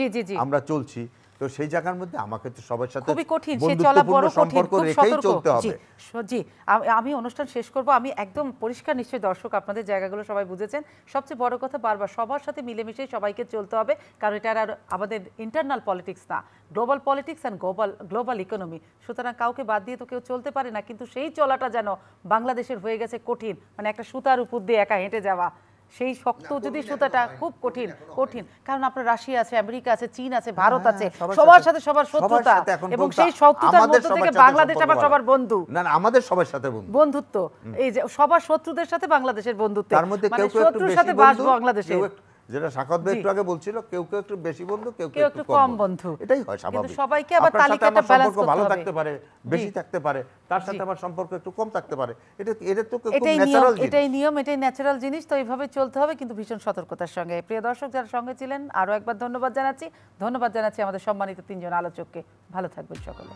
আমরা চলছি, তো সেই জায়গার মধ্যে আমাকে তো সবার সাথে খুবই কঠিন, সে চলা বড় কঠিন, সম্পর্ক খুব রেখেই সতর্ক। চলতে হবে। জি, আমি অনুষ্ঠান শেষ করব। আমি একদম পরিষ্কার, নিশ্চয়ই দর্শক আপনাদের জায়গাগুলো সবাই বুঝেছেন। সবচেয়ে বড় কথা, বারবার সবার সাথে মিলেমিশে সবাইকে চলতে হবে, কারণ এটা আর আমাদের ইন্টারনাল পলিটিক্স না, global politics and global economy. সুতরাং কাউকে বাদ দিয়ে তো কেউ চলতে পারে না, কিন্তু সেই চলাটা যেন বাংলাদেশের হয়ে গেছে কঠিন, মানে একটা সুতার উপর দিয়ে একা হেঁটে যাওয়া, সেই শক্ত যদি সুতাটা খুব কঠিন, কারণ আপনার রাশিয়া আছে, আমেরিকা আছে, চীন আছে, ভারত আছে, সবার সাথে সবার শত্রুতা, এবং সেই শত্রুতার মধ্যে থেকে বাংলাদেশ আবার সবার বন্ধু। না, আমাদের সবার সাথে বন্ধুত্ব, এই যে সবার শত্রুদের সাথে বাংলাদেশের বন্ধুত্ব, তার মধ্যে কেউ কেউ শত্রুর সাথে বাসবো বাংলাদেশে, যেটা সাখাওয়াত ভাই একটু আগে বলছিল, কেউ কেউ একটু বেশি বন্ধু, কেউ কেউ একটু কম বন্ধু, এটাই হয় স্বাভাবিক। কিন্তু সবাইকে আবার তালিকাটা ব্যালেন্স করতে হবে। ভালো থাকতে পারে, বেশি থাকতে পারে, তার সাথে আমার সম্পর্ক একটু কম থাকতে পারে, এটা তো খুব ন্যাচারাল জিনিস, এটাই নিয়ম, এটাই ন্যাচারাল জিনিস। তো এইভাবে চলতে হবে, কিন্তু ভীষণ সতর্কতার সঙ্গে। প্রিয় দর্শক যারা সঙ্গে ছিলেন, আরো একবার ধন্যবাদ জানাচ্ছি আমাদের সম্মানিত 3 জন আলোচককে। ভালো থাকবেন সকলে।